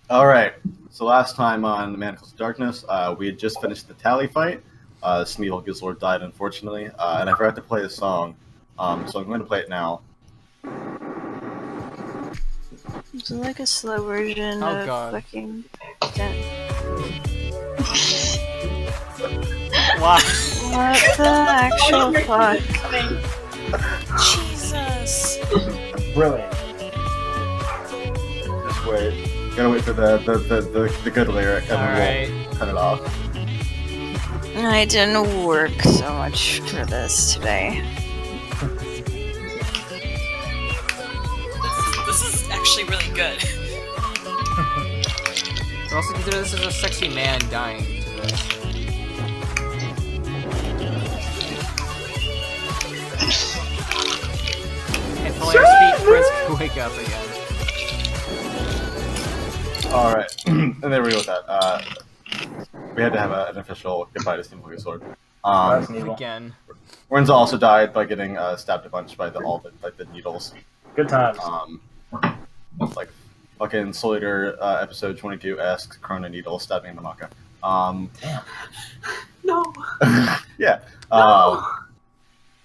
Alright, so last time on the Manacles of Darkness, we had just finished the tally fight. Smeagol Gizzlord died, unfortunately, and I forgot to play the song, so I'm going to play it now. It's like a slow version of fucking... What? What the actual fuck? Jesus! Brilliant. Just wait. Gotta wait for the good lyric, and then we'll cut it off. I didn't work so much for this today. This is actually really good. Also consider this as a sexy man dying to this. If Polaris feet, Prince could wake up again. Alright, and there we go with that. We had to have an official goodbye to Smeagol Gizzlord. Again. Renza also died by getting stabbed a bunch by the needles. Good times. Like fucking Slater episode 22 asks Krona Needle stabbing Namaka. Damn. No. Yeah. No.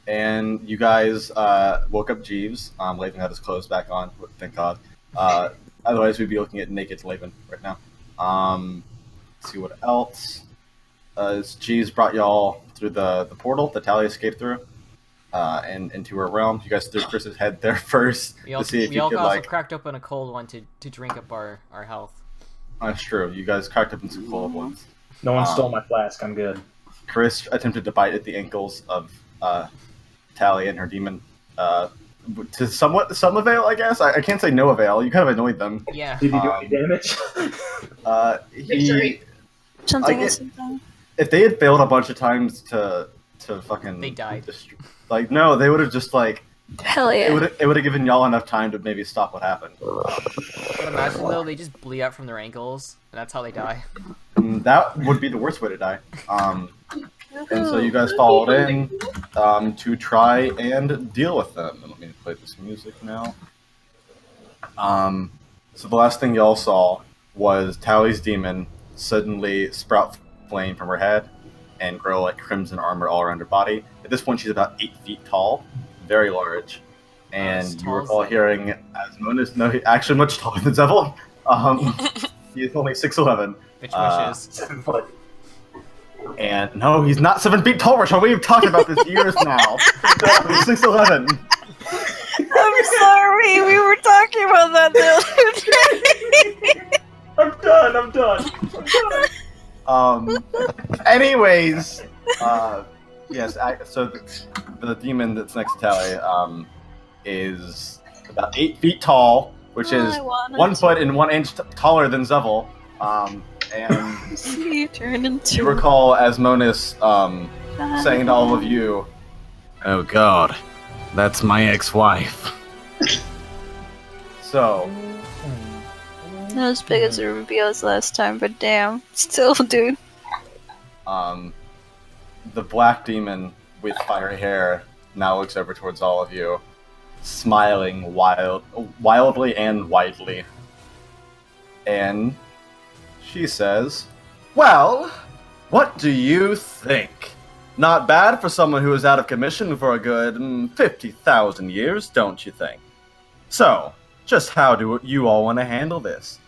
And you guys woke up Jeeves. Laven had his clothes back on. Thank God. Otherwise, we'd be looking at naked Laven right now. Let's see what else. Jeeves brought y'all through the portal that Tally escaped through, and into her realm. You guys threw Chris's head there first to see if you could also cracked open a cold one to drink up our health. That's true. You guys cracked up in some cold ones. No one stole my flask. I'm good. Chris attempted to bite at the ankles of Tally and her demon. To some avail, I guess. I can't say no avail. You kind of annoyed them. Yeah. Did he do any damage? Something is something. If they had failed a bunch of times to fucking... They died. Like, no, they would have just, like... Hell yeah. It would have given y'all enough time to maybe stop what happened. But imagine, though, they just bleed out from their ankles, and that's how they die. That would be the worst way to die. And so you guys followed in to try and deal with them. Let me play this music now. So the last thing y'all saw was Tally's demon suddenly sprout flame from her head and grow like crimson armor all around her body. At this point, she's about 8 feet tall, very large. And you recall hearing Asmonis, no, actually much taller than Zevil. He's only 6'11". Bitch wishes. 7 foot. And no, he's not 7 feet tall, Rachel. We've talked about this years now. He's 6'11". I'm sorry, we were talking about that the other day. I'm done. Anyways, yes. So the demon that's next to Tally is about 8 feet tall, which is 1 foot and 1 inch taller than Zevil. And See, turn into... you recall Asmonis saying to all of you, "Oh God, that's my ex-wife." So. Not as big as the reveals last time, but damn, still, dude. The black demon with fiery hair now looks over towards all of you, smiling wildly and widely. And she says, "Well, what do you think? Not bad for someone who was out of commission for a good 50,000 years, don't you think? So, just how do you all want to handle this?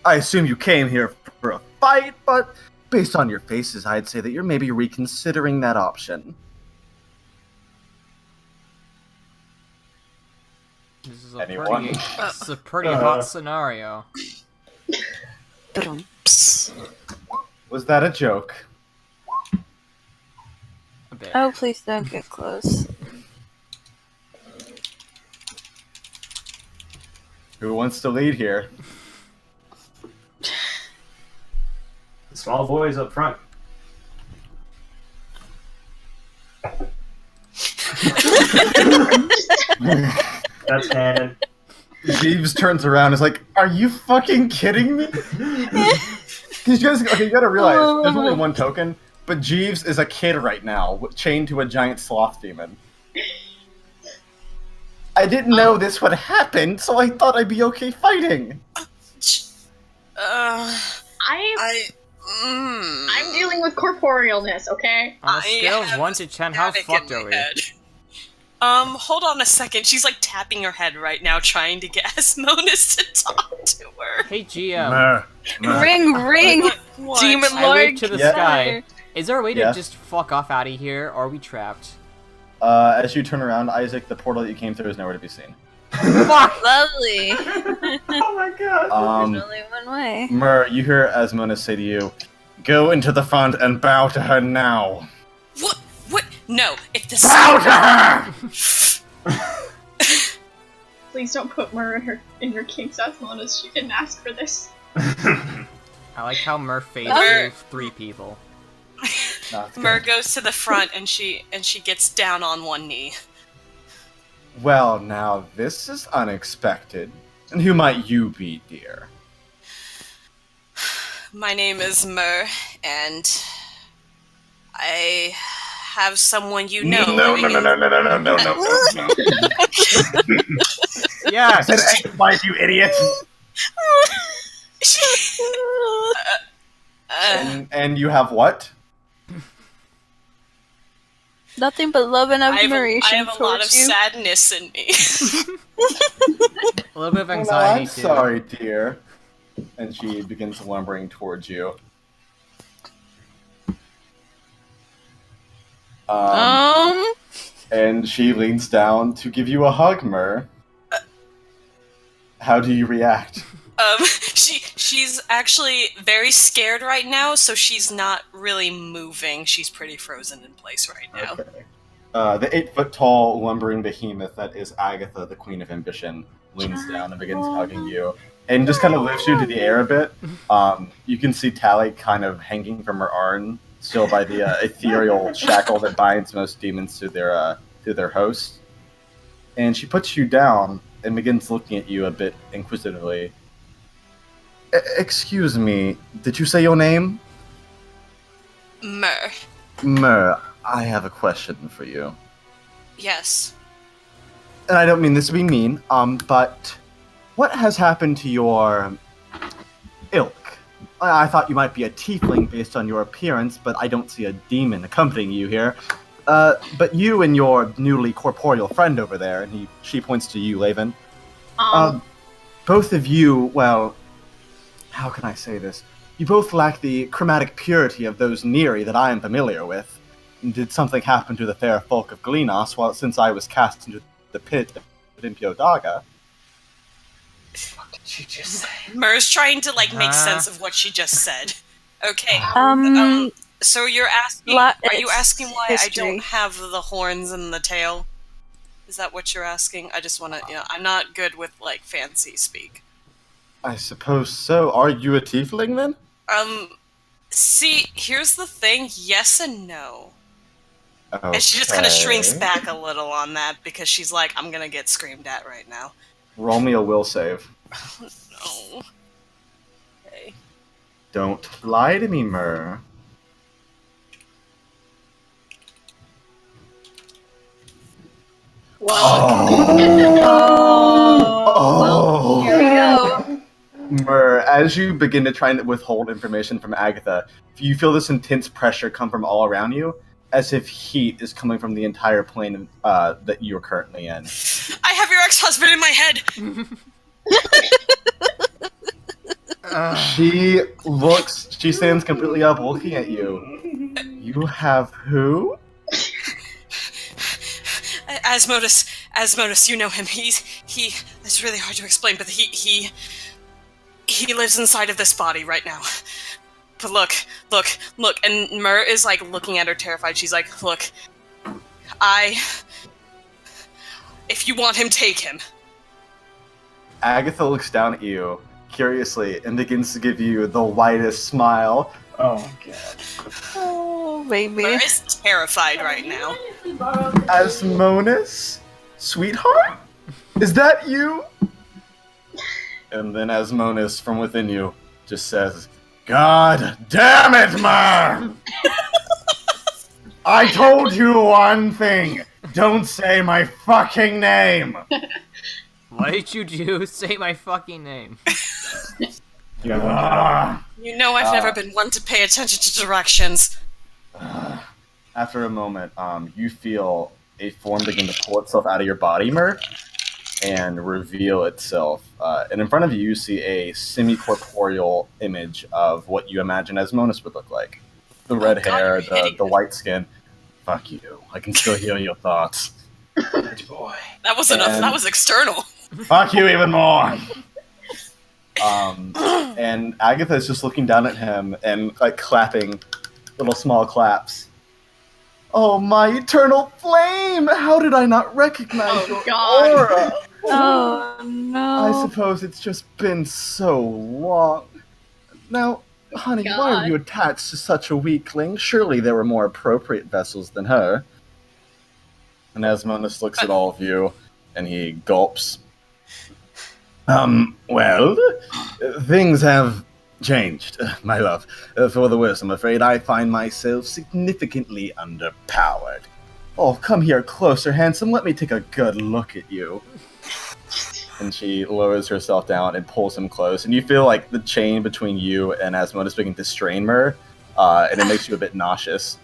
I assume you came here for a fight, but based on your faces, I'd say that you're maybe reconsidering that option." This is Anyone? a pretty hot scenario. Was that a joke? A bit. Oh, please don't get close. Who wants to lead here? The small boys up front. That's canon. Jeeves turns around and is like, "Are you fucking kidding me?" Because you gotta realize, there's only one token, but Jeeves is a kid right now, chained to a giant sloth demon. I didn't know this would happen, so I thought I'd be okay fighting. I'm dealing with corporealness, okay? On a I scale of have 1 to 10, how static fucked in are my we? head. Hold on a second. She's like tapping her head right now, trying to get Asmonis to talk to her. Hey, GM. Mer. Mer. Ring! What? Demon I Lord! waved to the Yeah. sky. Is there a way to Yeah. just fuck off out of here, or are we trapped? As you turn around, Isaac, the portal that you came through is nowhere to be seen. Fuck! Lovely. Oh my god. There's only one way. Mer, you hear Asmonis say to you, "Go into the front and bow to her now." What? What? No. If the Bow to her! Please don't put Mur in your King's Asmonis. She didn't ask for this. I like how Murph phased Mer- through 3 people. No, it's Mer good. goes to the front and she gets down on one knee. Well, now this is unexpected. And who might you be, dear? My name is Mer, and I have someone you know. No, living in- no. Yeah! I said egg bite, you idiot! And you have what? Nothing but love and I admiration have a lot of towards you. sadness in me. A little bit of Well, anxiety, I'm too. sorry, dear. And she begins lumbering towards you. And she leans down to give you a hug, Mer. How do you react? She's actually very scared right now, so she's not really moving. She's pretty frozen in place right now. Okay. The 8-foot-tall, lumbering behemoth that is Agatha, the Queen of Ambition, leans down and begins hugging you, and just kind of lifts you into the air a bit. You can see Tally kind of hanging from her arm, still by the ethereal shackle that binds most demons to their host. And she puts you down and begins looking at you a bit inquisitively. Excuse me, did you say your name? Mer. Mer, I have a question for you. Yes. And I don't mean this to be mean, but what has happened to your ilk? I thought you might be a tiefling based on your appearance, but I don't see a demon accompanying you here. But you and your newly corporeal friend over there, and she points to you, Laven. Both of you, well, how can I say this? You both lack the chromatic purity of those Neri that I am familiar with. Did something happen to the fair folk of Gleanos since I was cast into the pit of Impio Daga? What did she just say? Mer's trying to make sense of what she just said. Okay. So you're asking? Are you asking why history. I don't have the horns and the tail? Is that what you're asking? I just want to. I'm not good with fancy speak. I suppose so. Are you a tiefling then? See, here's the thing. Yes and no. Okay. And she just kind of shrinks back a little on that because she's like, I'm gonna get screamed at right now. Roll me a will save. No. Okay. Don't lie to me, Mer. Oh. Here we go. Mer, as you begin to try and withhold information from Agatha, you feel this intense pressure come from all around you, as if heat is coming from the entire plane that you are currently in. I have your ex-husband in my head! She stands completely up looking at you. You have who? Asmodeus, you know him. It's really hard to explain, but he lives inside of this body right now. But look, and Mer is looking at her terrified. She's like, look, if you want him, take him. Agatha looks down at you, curiously, and begins to give you the widest smile. Oh my god. Oh, baby. Mer is terrified right now. Asmonis? Sweetheart? Is that you? And then Asmonis from within you just says, God damn it, Mer! I told you one thing! Don't say my fucking name! What did you do? Say my fucking name. You have one. You know I've never been one to pay attention to directions. After a moment, you feel a form begin to pull itself out of your body, Mer, and reveal itself. And in front of you, you see a semi-corporeal image of what you imagine Asmonis would look like. The red God, hair, you're hideous. the white skin. Fuck you. I can still hear your thoughts. Good boy. That wasn't And- that was external. Fuck you even more! And Agatha is just looking down at him and, like, clapping little small claps. Oh, my eternal flame! How did I not recognize your God. aura? Oh I no. suppose it's just been so long. Now, honey, why God. are you attached to such a weakling? Surely there were more appropriate vessels than her. And Asmonis looks at all of you, and he gulps. Well, things have changed, my love. For the worse, I'm afraid. I find myself significantly underpowered. Oh, come here closer, handsome. Let me take a good look at you. And she lowers herself down and pulls him close. And you feel like the chain between you and Asmonis beginning to strain her, and it makes you a bit nauseous.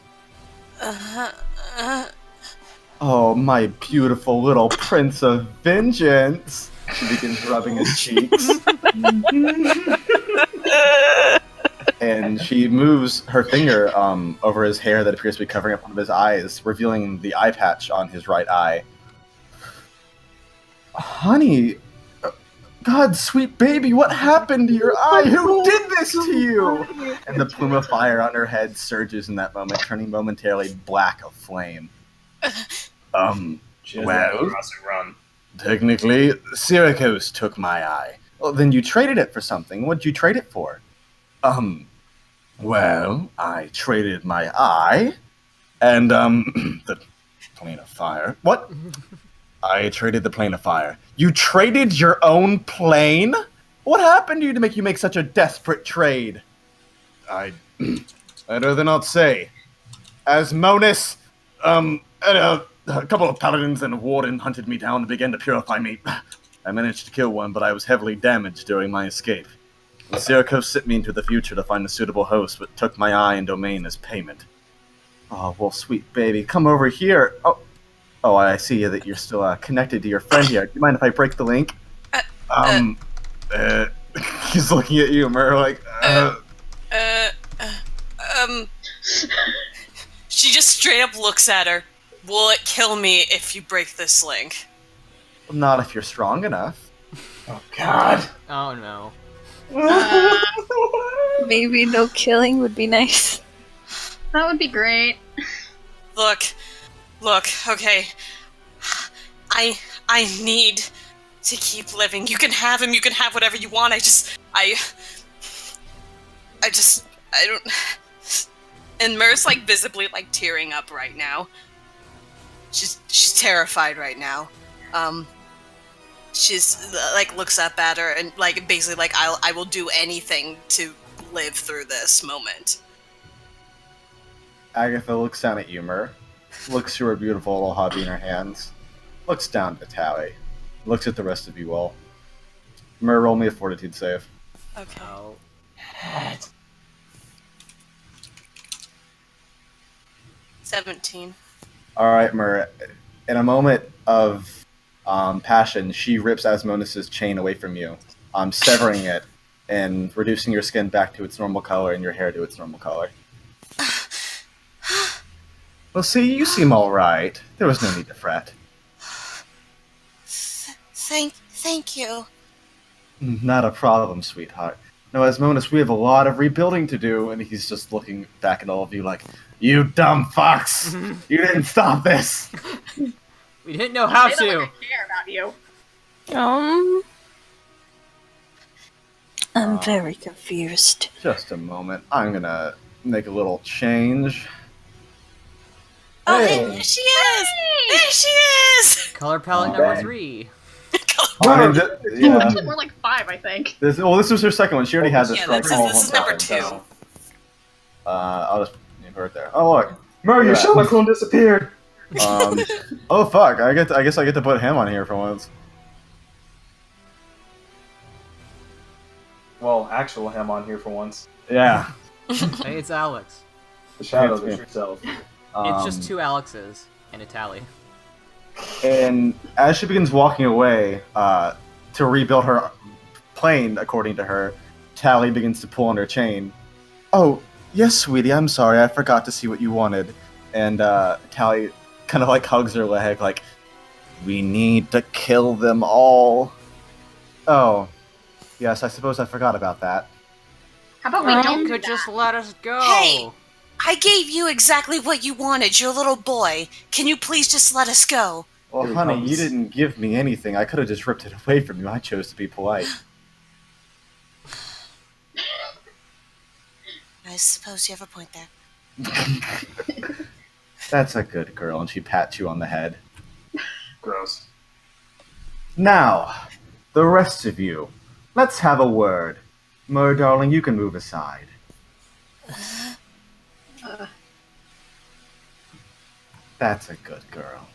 Oh, my beautiful little prince of vengeance. She begins rubbing his cheeks. And she moves her finger over his hair that appears to be covering up one of his eyes, revealing the eye patch on his right eye. Honey, God, sweet baby, what happened to your eye? Who did this to you? And the plume of fire on her head surges in that moment, turning momentarily black of flame. She doesn't Well? know cross and run. Technically, Syracuse took my eye. Well, then you traded it for something. What'd you trade it for? Well, I traded my eye, and, the plane of fire. What? I traded the plane of fire. You traded your own plane? What happened to you to make you make such a desperate trade? I'd rather not say. Asmonis, and a couple of paladins and a warden hunted me down and began to purify me. I managed to kill one, but I was heavily damaged during my escape. And Syracuse sent me into the future to find a suitable host, but took my eye and domain as payment. Oh, well, sweet baby, come over here. Oh, I see that you're still connected to your friend here. Do you mind if I break the link? He's looking at you, Mer, like, She just straight up looks at her. Will it kill me if you break this link? Not if you're strong enough. Oh God. Oh no. Maybe no killing would be nice. That would be great. Look, okay. I need to keep living. You can have him, you can have whatever you want. I don't. And Mer's like visibly like tearing up right now. She's terrified right now. She's like looks up at her and like basically like I will do anything to live through this moment. Agatha looks down at you, Mer. Looks through her beautiful little hobby in her hands. Looks down at Tally. Looks at the rest of you all. Mer, roll me a fortitude save. Okay. Oh. 17. Alright, Mer. In a moment of passion, she rips Asmonis' chain away from you, severing it and reducing your skin back to its normal color and your hair to its normal color. Well, see, you seem alright. There was no need to fret. Thank you. Not a problem, sweetheart. No, Asmonis, we have a lot of rebuilding to do, and he's just looking back at all of you like, you dumb fucks! You didn't stop this! We didn't know how I don't to. like I care about you. I'm very confused. Just a moment. I'm gonna make a little change. Oh, Hey. there she is! There she is! Color palette Oh, number dang. 3. I mean, yeah. Actually, more like 5, I think. This was her second one. She already had this. Yeah, for, like, this all is one number time, 2. I'll just leave her right there. Oh look. Mer, your Yeah. shadow clone disappeared. Oh fuck! I guess I get to put him on here for once. Well, actual him on here for once. Yeah. Hey, it's Alex. The shadow, It's the me. true self. It's just two Alexes and a tally. And as she begins walking away to rebuild her plane, according to her, Tally begins to pull on her chain. Oh, yes, sweetie, I'm sorry, I forgot to see what you wanted. And Tally kind of like hugs her leg, like, we need to kill them all. Oh, yes, I suppose I forgot about that. How about we don't You do could that? just let us go. Hey! I gave you exactly what you wanted, your little boy. Can you please just let us go? Well, Here he honey, comes. you didn't give me anything. I could have just ripped it away from you. I chose to be polite. I suppose you have a point there. That's a good girl, and she pats you on the head. Gross. Now, the rest of you, let's have a word. Mur, darling, you can move aside. That's a good girl.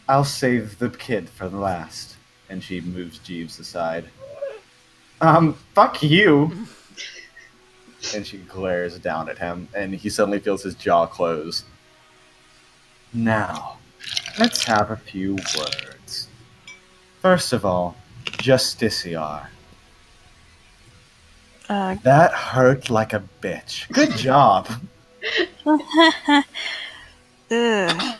I'll save the kid for the last. And she moves Jeeves aside. Fuck you! And she glares down at him, and he suddenly feels his jaw close. Now, let's have a few words. First of all, Justiciar. That hurt like a bitch. Good job. Ugh.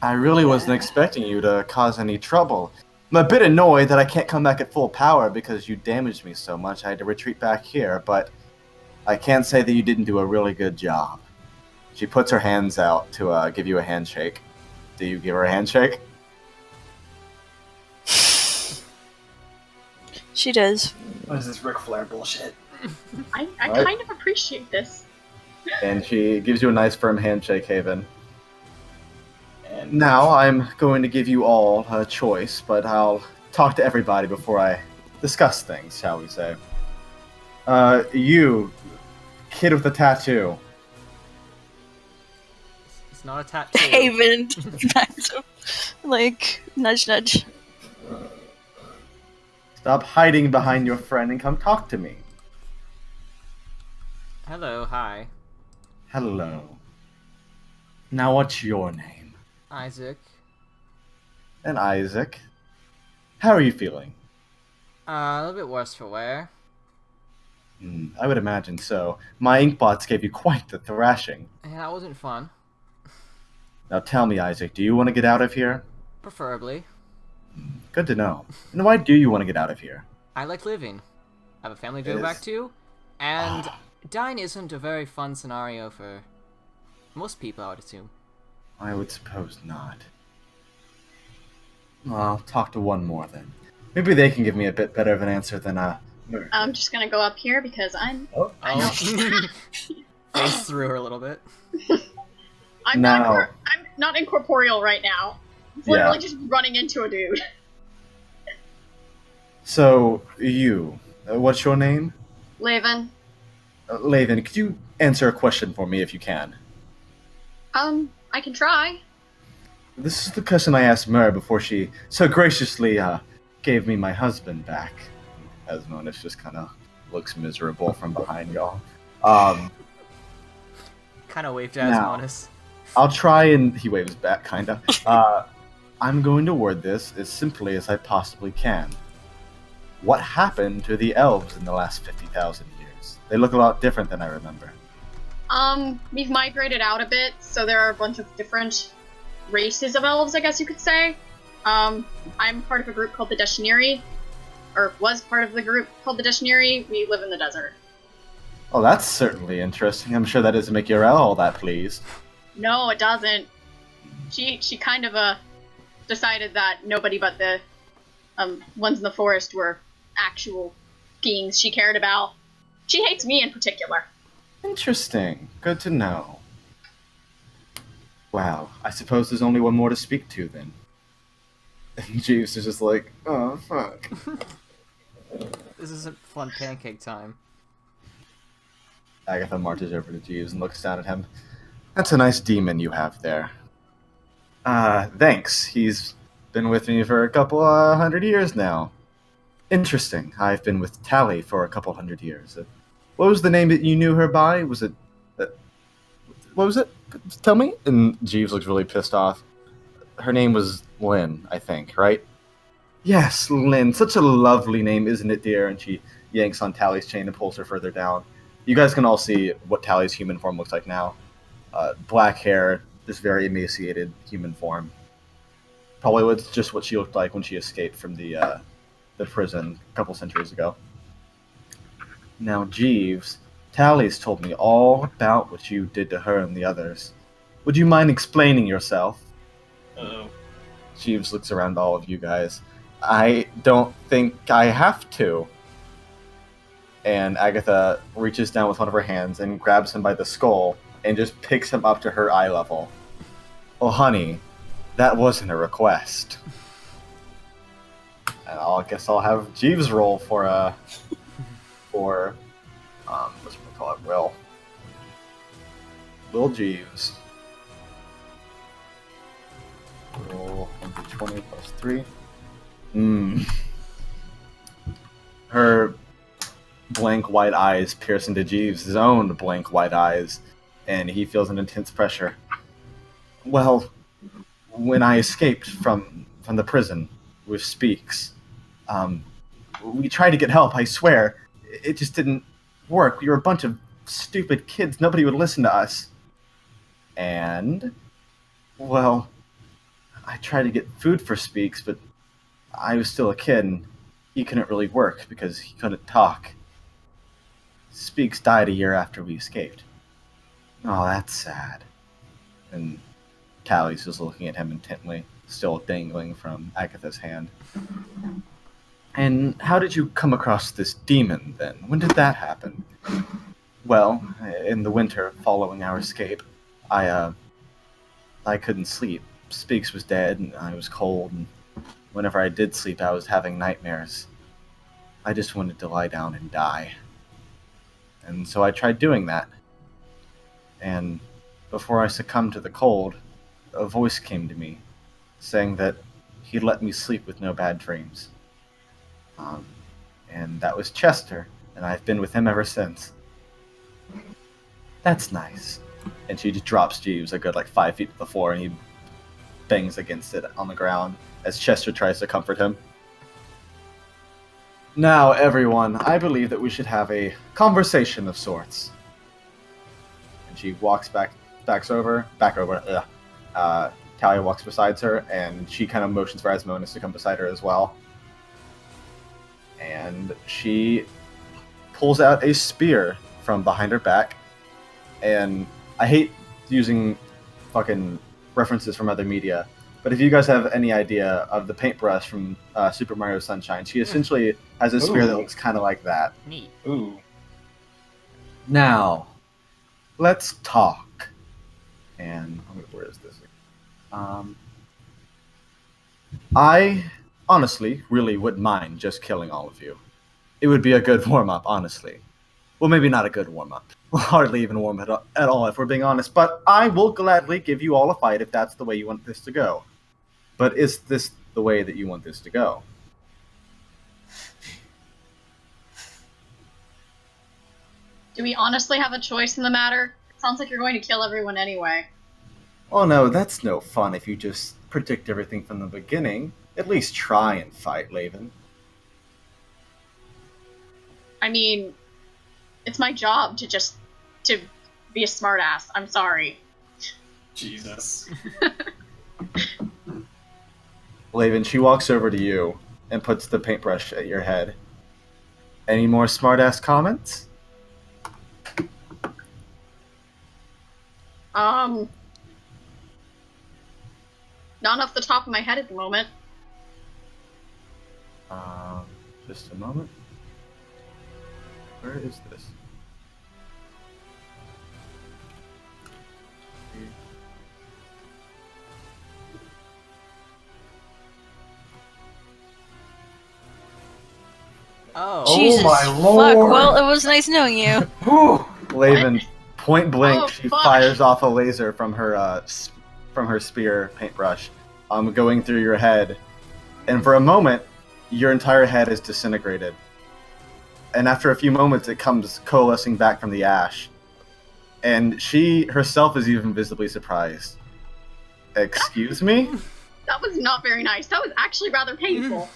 I really wasn't expecting you to cause any trouble. I'm a bit annoyed that I can't come back at full power because you damaged me so much I had to retreat back here, but I can't say that you didn't do a really good job. She puts her hands out to give you a handshake. Do you give her a handshake? She does. What is this Ric Flair bullshit? I Right. kind of appreciate this. And she gives you a nice firm handshake, Haven. And Now I'm going to give you all a choice, but I'll talk to everybody before I discuss things, shall we say. You, kid with the tattoo. It's not a tattoo. Haven. Like, nudge, nudge. Stop hiding behind your friend and come talk to me. Hello, hi. Hello. Now what's your name? Isaac. And Isaac. How are you feeling? A little bit worse for wear. I would imagine so. My inkbots gave you quite the thrashing. Yeah, that wasn't fun. Now tell me, Isaac, do you want to get out of here? Preferably. Good to know. And why do you want to get out of here? I like living. I have a family to go It back is- to, and dying isn't a very fun scenario for most people, I would assume. I would suppose not. Well, I'll talk to one more then. Maybe they can give me a bit better of an answer than Mur. I'm just gonna go up here because I know. Face through her a little bit. I'm not incorporeal right now. It's literally just running into a dude. So, you, what's your name? Laven. Laven, could you answer a question for me if you can? I can try. This is the question I asked Mur before she so graciously gave me my husband back. Asmonis just kind of looks miserable from behind y'all. Kind of waved at Now. Asmonis. I'll try and he waves back, kind of. I'm going to word this as simply as I possibly can. What happened to the elves in the last 50,000 years? They look a lot different than I remember. We've migrated out a bit, so there are a bunch of different races of elves, I guess you could say. I'm part of a group called the Deshniri, or was part of the group called the Deshniri. We live in the desert. Oh, that's certainly interesting. I'm sure that doesn't make Urel all that pleased. No, it doesn't. She kind of decided that nobody but the ones in the forest were actual beings she cared about. She hates me in particular. Interesting. Good to know. Wow, I suppose there's only one more to speak to then. And Jeeves is just like, oh, fuck. This isn't fun pancake time. Agatha marches over to Jeeves and looks down at him. That's a nice demon you have there. Thanks. He's been with me for a couple 100 years now. Interesting. I've been with Tally for a couple 100 years. What was the name that you knew her by? Was it... what was it? Tell me. And Jeeves looks really pissed off. Her name was Lynn, I think, right? Yes, Lynn. Such a lovely name, isn't it, dear? And she yanks on Tally's chain and pulls her further down. You guys can all see what Tally's human form looks like now. Black hair, this very emaciated human form. Probably was just what she looked like when she escaped from the prison a couple centuries ago. Now, Jeeves, Tally's told me all about what you did to her and the others. Would you mind explaining yourself? Uh-oh. Jeeves looks around all of you guys. I don't think I have to. And Agatha reaches down with one of her hands and grabs him by the skull and just picks him up to her eye level. Oh, honey, that wasn't a request. And I guess I'll have Jeeves roll for what's we call it, Will Jeeves. Roll 1d20 plus 3. Her blank white eyes pierce into Jeeves' own blank white eyes, and he feels an intense pressure. Well, when I escaped from the prison with Speaks, we tried to get help, I swear. It just didn't work. We were a bunch of stupid kids. Nobody would listen to us. And, well, I tried to get food for Speaks, but I was still a kid, and he couldn't really work because he couldn't talk. Speaks died a year after we escaped. Oh, that's sad. And Tally's just looking at him intently, still dangling from Agatha's hand. And how did you come across this demon, then? When did that happen? Well, in the winter following our escape, I couldn't sleep. Speaks was dead, and I was cold, and whenever I did sleep, I was having nightmares. I just wanted to lie down and die. And so I tried doing that. And before I succumbed to the cold, a voice came to me, saying that he'd let me sleep with no bad dreams. And that was Chester, and I've been with him ever since. That's nice. And she just drops Jeeves a good 5 feet to the floor, and he bangs against it on the ground as Chester tries to comfort him. Now, everyone, I believe that we should have a conversation of sorts. And she walks back over. Talia walks beside her, and she kind of motions for Asmonis to come beside her as well. And she pulls out a spear from behind her back. And I hate using fucking references from other media, but if you guys have any idea of the paintbrush from Super Mario Sunshine, she essentially has a spear that looks kind of like that. Neat. Ooh. Now, let's talk. And where is this? I honestly really wouldn't mind just killing all of you. It would be a good warm-up, honestly. Well, maybe not a good warm-up. We'll hardly even warm it up at all, if we're being honest. But I will gladly give you all a fight if that's the way you want this to go. But is this the way that you want this to go? Do we honestly have a choice in the matter? It sounds like you're going to kill everyone anyway. Oh no, that's no fun if you just predict everything from the beginning. At least try and fight, Laven. I mean, it's my job to be a smartass. I'm sorry. Jesus. Laven, she walks over to you and puts the paintbrush at your head. Any more smartass comments? Not off the top of my head at the moment. Just a moment. Where is this? Oh. Jesus my fuck. lord. Well, it was nice knowing you. Laven, point blank, Oh, she fuck. fires off a laser from her spear paintbrush, going through your head, and for a moment, your entire head is disintegrated. And after a few moments, it comes coalescing back from the ash. And she herself is even visibly surprised. Excuse me? That was not very nice. That was actually rather painful.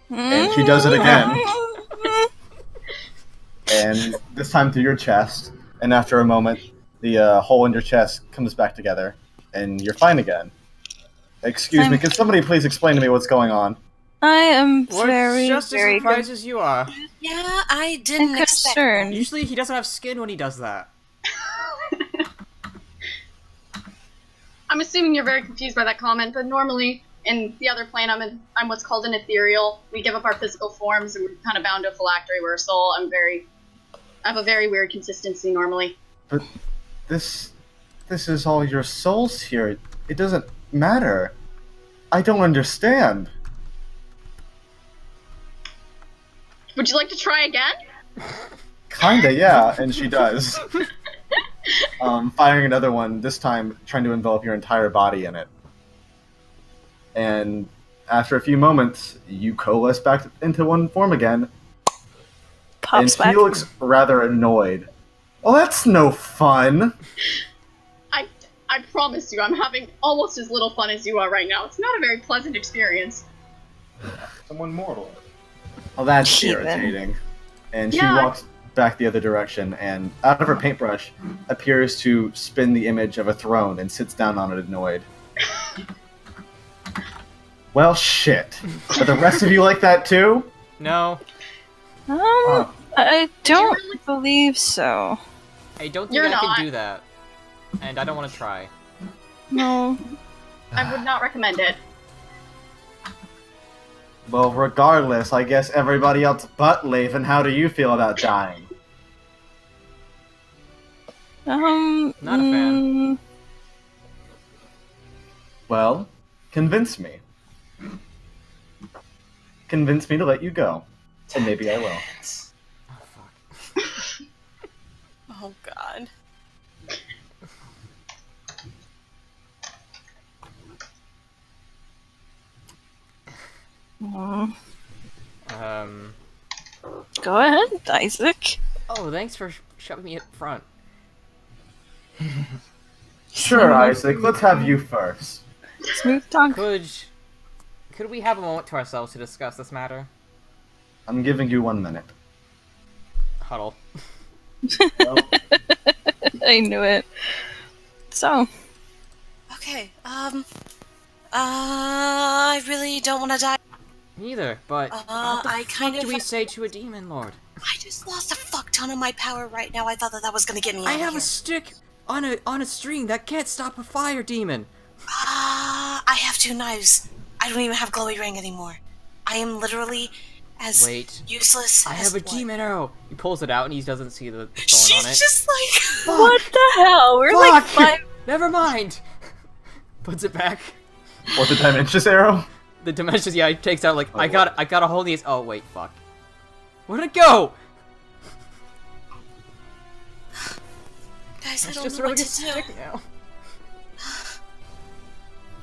And she does it again. And this time through your chest. And after a moment, the hole in your chest comes back together. And you're fine again. Excuse me, can somebody please explain to me what's going on? I am We're very, just as very surprised as you are. Yeah, I didn't expect. concerned. Usually he doesn't have skin when he does that. I'm assuming you're very confused by that comment, but normally in the other plane, I'm what's called an ethereal. We give up our physical forms, and we're kind of bound to a phylactery. We're a soul. I have a very weird consistency normally. But this is all your souls here. It doesn't matter. I don't understand. Would you like to try again? Kinda, yeah, and she does. Firing another one, this time trying to envelop your entire body in it. And after a few moments, you coalesce back into one form again, Pops and back. he looks rather annoyed. Well, that's no fun! I promise you, I'm having almost as little fun as you are right now. It's not a very pleasant experience. Someone mortal. Well, that's Heathen. irritating. And she Yeah. walks back the other direction, and out of her paintbrush appears to spin the image of a throne and sits down on it annoyed. Well, shit. Are the rest of you like that too? No, I don't really- believe so. I don't think You're I not. can do that. And I don't want to try. No. I would not recommend it. Well, regardless, I guess everybody else but Laven, how do you feel about dying? Not a fan. Well, convince me. Convince me to let you go. And maybe I will. Oh, fuck. Oh god. Go ahead, Isaac. Oh, thanks for shoving me up front. Sure, Isaac, let's have you first. Smooth talk. Could we have a moment to ourselves to discuss this matter? I'm giving you 1 minute. Huddle. Well, I knew it. So, Okay, I really don't want to die. Neither, but what the I fuck kind do of- we say to a demon lord? I just lost a fuck ton of my power right now. I thought that was gonna get me I out have of a here. stick on a string that can't stop a fire demon. I have 2 knives. I don't even have glowy ring anymore. I am literally as Wait. useless I as have a what? demon arrow. He pulls it out and he doesn't see the thorn She's on it. just like what the hell? We're like Fuck! 5. Never mind. Puts it back. what, the dimensions arrow? The dimensions, yeah, he takes out like Oh, I got a hold of these. Oh wait, fuck. Where'd it go? guys, I It's don't just know a really what good to do. stick now.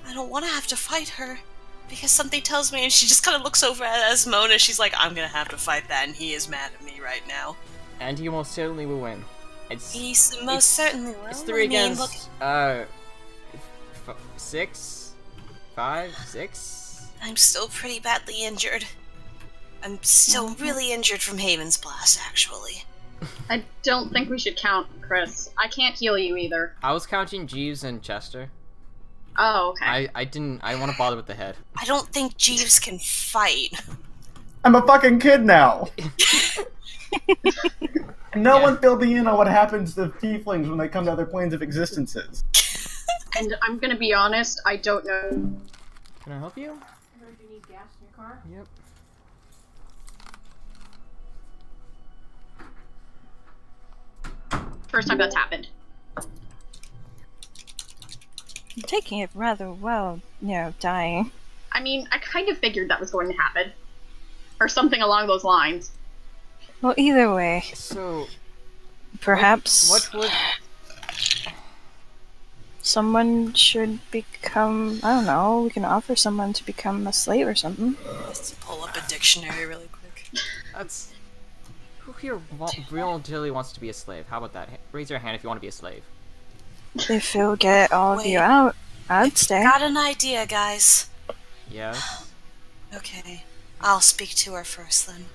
I don't want to have to fight her because something tells me, and she just kind of looks over at Asmona. She's like, "I'm gonna have to fight that," and he is mad at me right now. And he almost certainly will win. He most it's- certainly will. It's 3 I mean, against look, 6, 5, 6. I'm still pretty badly injured. I'm still really injured from Haven's Blast, actually. I don't think we should count, Chris. I can't heal you either. I was counting Jeeves and Chester. Oh, okay. I didn't. I want to bother with the head. I don't think Jeeves can fight. I'm a fucking kid now! No Yeah. one filled me in on what happens to tieflings when they come to other planes of existences. And I'm gonna be honest, I don't know. Can I help you? Do you need gas in your car? Yep. First time that's happened. You're taking it rather well, dying. I mean, I kind of figured that was going to happen. Or something along those lines. Well, either way, So perhaps. what would? someone should become. I don't know. We can offer someone to become a slave or something. Let's pull up a dictionary really quick. That's... Who here voluntarily wants to be a slave? How about that? Raise your hand if you want to be a slave. If it'll get all of you Wait. out, I'd stay. Got an idea, guys. Yes? Okay. I'll speak to her first then.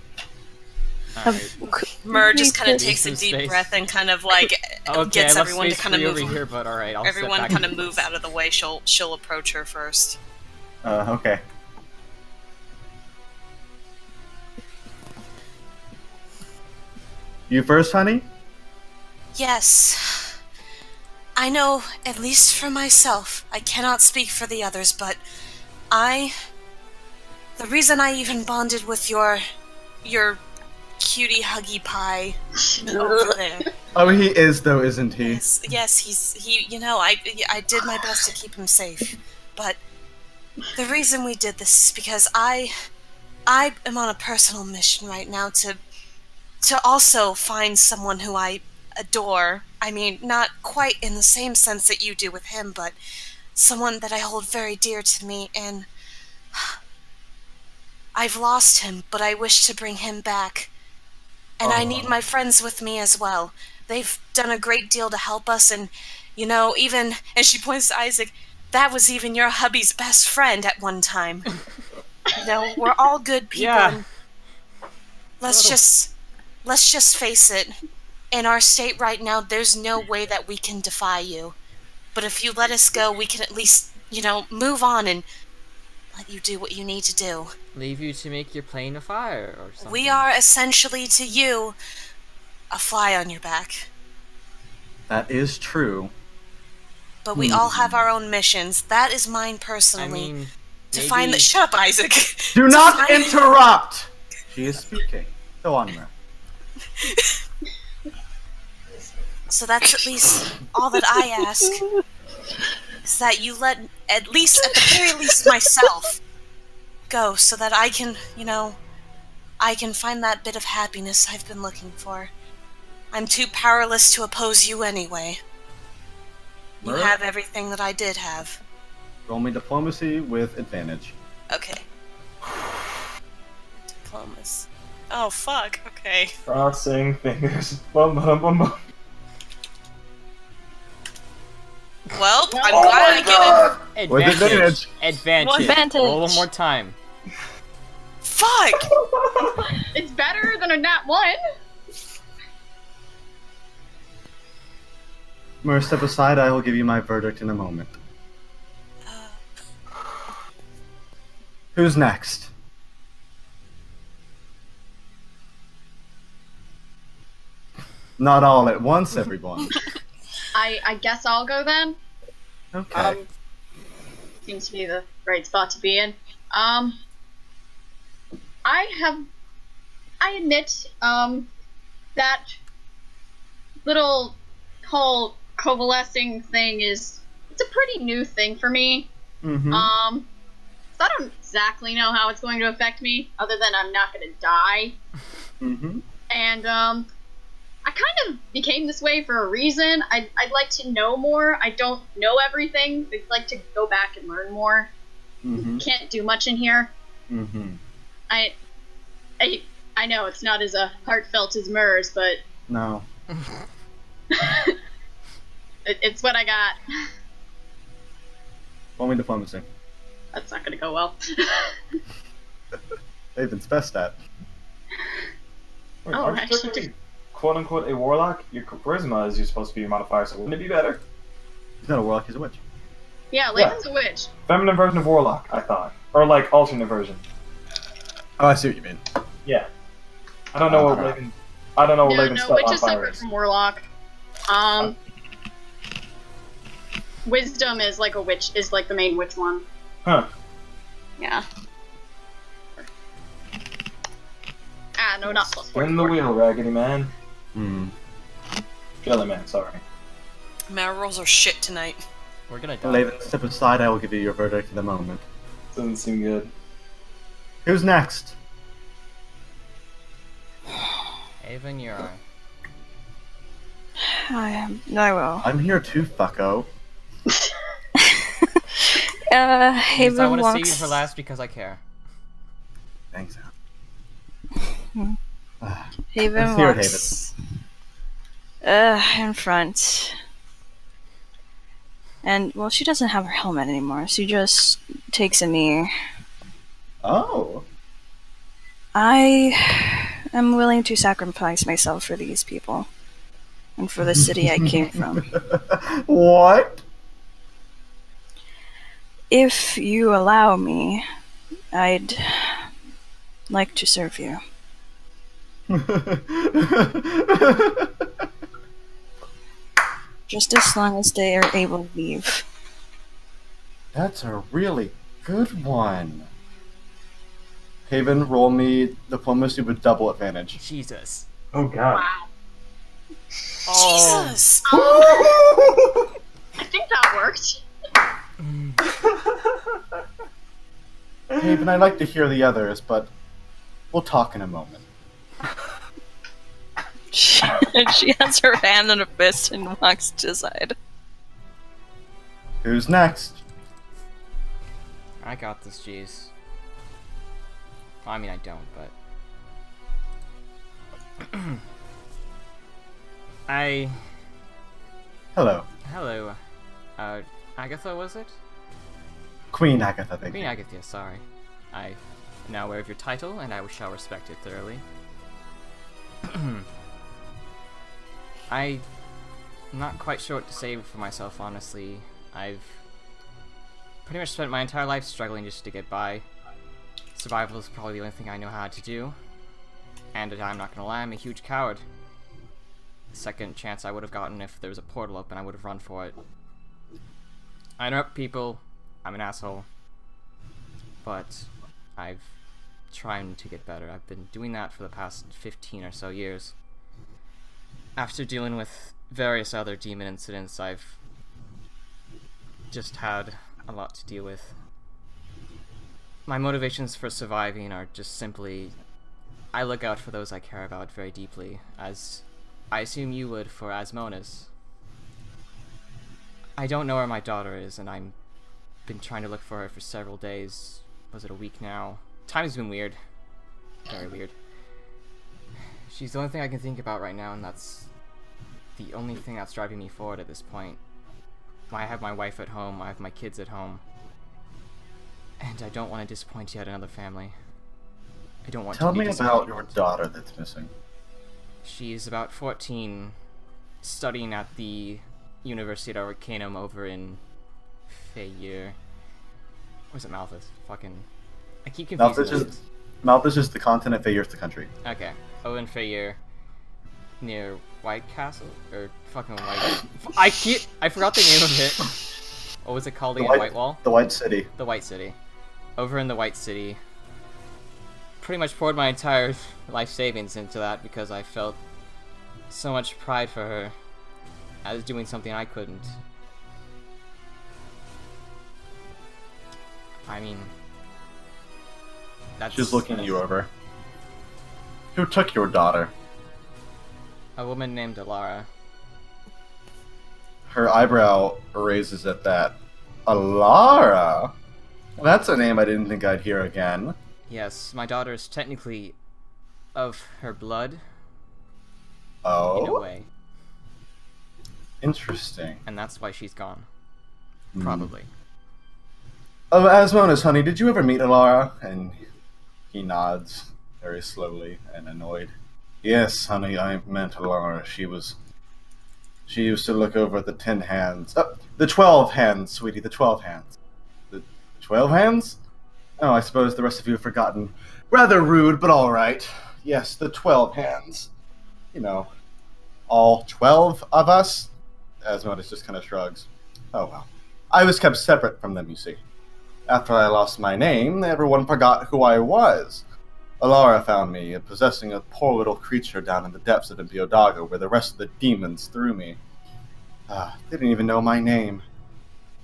Alright. Mer just kind of Need takes a some deep space. breath and kind of like Okay, gets I left everyone to space kind of for you move over here, but alright, I'll step everyone back. kind of move out of the way. She'll approach her first. Okay. You first, honey? Yes. I know, at least for myself. I cannot speak for the others, but the reason I even bonded with your cutie huggy pie over there. Oh, he is though, isn't he? Yes, he. You know, I did my best to keep him safe, but the reason we did this is because I am on a personal mission right now to also find someone who I adore. I mean, not quite in the same sense that you do with him, but someone that I hold very dear to me, and I've lost him, but I wish to bring him back. And I need my friends with me as well. They've done a great deal to help us, and, you know, even, and she points to Isaac, that was even your hubby's best friend at one time. You know, we're all good people, Yeah. and let's just face it. In our state right now, there's no way that we can defy you. But if you let us go, we can at least, you know, move on and let you do what you need to do. Leave you to make your plane a fire or something. We are essentially to you a fly on your back. That is true. But we all have our own missions. That is mine I personally. mean, to maybe... find the Shut up, Isaac! Do To not find- interrupt! She is speaking. Go on, Mer. So that's at least all that I ask. Is that you let, at least, at the very least, myself go so that I can, you know, I can find that bit of happiness I've been looking for. I'm too powerless to oppose you anyway. You Mer? have everything that I did have. Roll me diplomacy with advantage. Okay. Diplomas. Oh, fuck. Okay. Crossing fingers. Bum, bum, bum, bum. Well, I'm glad I get it. With Advantage. advantage. Advantage. Advantage. Roll one more time. Fuck! It's better than a nat 1. Mer, step aside. I will give you my verdict in a moment. Who's next? Not all at once, everyone. I guess I'll go then. Okay. Seems to be the right spot to be in. I admit, that little whole coalescing thing it's a pretty new thing for me. Mm-hmm. So I don't exactly know how it's going to affect me, other than I'm not gonna die. Mm-hmm. And, I kind of became this way for a reason. I'd like to know more. I don't know everything. I'd like to go back and learn more. Mm-hmm. Can't do much in here. Mm-hmm. I know it's not as heartfelt as Murs, but No. it's what I got. Roll me diplomacy. That's not gonna go well. David's best at. Wait, Oh, aren't you actually- technically, quote unquote, a warlock? Your charisma is supposed to be your modifier, so wouldn't it be better? He's not a warlock, he's a witch. Yeah, Laven's a witch. Feminine version of warlock, I thought. Or like alternate version. Oh, I see what you mean. Yeah. I don't know what Laven. I don't know what No, Laven's no, witch is modifier separate is. from warlock. Wisdom is like a witch, is like the main witch one. Huh. Yeah. Ah, no, not plus Spin the 44. wheel, Raggedy Man. Hmm. Jelly Man, sorry. My rolls are shit tonight. We're gonna die. Laven, step aside. I will give you your verdict in a moment. Doesn't seem good. Who's next? Avon, you're on. I will. I'm here too, fucko. Because I Haven want to save you walks. for last because I care. Thanks. Haven Let's hear it, walks. In front. And well, she doesn't have her helmet anymore. She just takes a knee. Oh. I am willing to sacrifice myself for these people and for the city I came from. What? If you allow me, I'd like to serve you. Just as long as they are able to leave. That's a really good one. Haven, roll me diplomacy with double advantage. Jesus. Oh god. Wow. Jesus! I think that worked. Haven, I'd like to hear the others, but we'll talk in a moment. She has her hand on her fist and walks to the side. Who's next? I got this, jeez. Well, I mean, I don't, but... Hello. Hello. Agatha, was it? Queen Agatha, thank Queen you. Agatha, sorry. I am now aware of your title, and I shall respect it thoroughly. I'm not quite sure what to say for myself, honestly. I've pretty much spent my entire life struggling just to get by. Survival is probably the only thing I know how to do. And I'm not gonna lie, I'm a huge coward. The second chance I would have gotten if there was a portal open, I would have run for it. I interrupt people, I'm an asshole. But I've trying to get better. I've been doing that for the past 15 or so years. After dealing with various other demon incidents, I've just had a lot to deal with. My motivations for surviving are just simply, I look out for those I care about very deeply, as I assume you would for Asmona's. I don't know where my daughter is, and I've been trying to look for her for several days. Was it a week now? Time's been weird. Very weird. She's the only thing I can think about right now, and that's the only thing that's driving me forward at this point. I have my wife at home, I have my kids at home, and I don't want to disappoint yet another family. I don't want Tell to be me about disappointed. your daughter that's missing. She's about 14, studying at the University of Arcanum over in Fayeur. Or is it Malthus? Fucking... I keep confusing Malthus is the continent, Fayeur's the country. Okay. Over in Fayeur. Near White Castle? Or fucking White... I forgot the name of it. What was it called again? White Wall? The White City. The White City. Over in the White City. Pretty much poured my entire life savings into that because I felt so much pride for her. I was doing something I couldn't. I mean... That's... She's looking you over. Who took your daughter? A woman named Alara. Her eyebrow raises at that. Alara? That's a name I didn't think I'd hear again. Yes, my daughter is technically of her blood, in a Oh? way. Interesting. And that's why she's gone. Hmm. Probably. Oh, Asmonis, honey, did you ever meet Alara? And he nods very slowly and annoyed. Yes, honey, I met Alara. She used to look over at the 10 hands. Oh, the 12 hands, sweetie, the 12 hands. The 12 hands? Oh, I suppose the rest of you have forgotten. Rather rude, but alright. Yes, the 12 hands. You know, all 12 of us? Asmodeus just kind of shrugs. Oh well. I was kept separate from them, you see. After I lost my name, everyone forgot who I was. Alara found me, possessing a poor little creature down in the depths of Impiodaga, where the rest of the demons threw me. They didn't even know my name.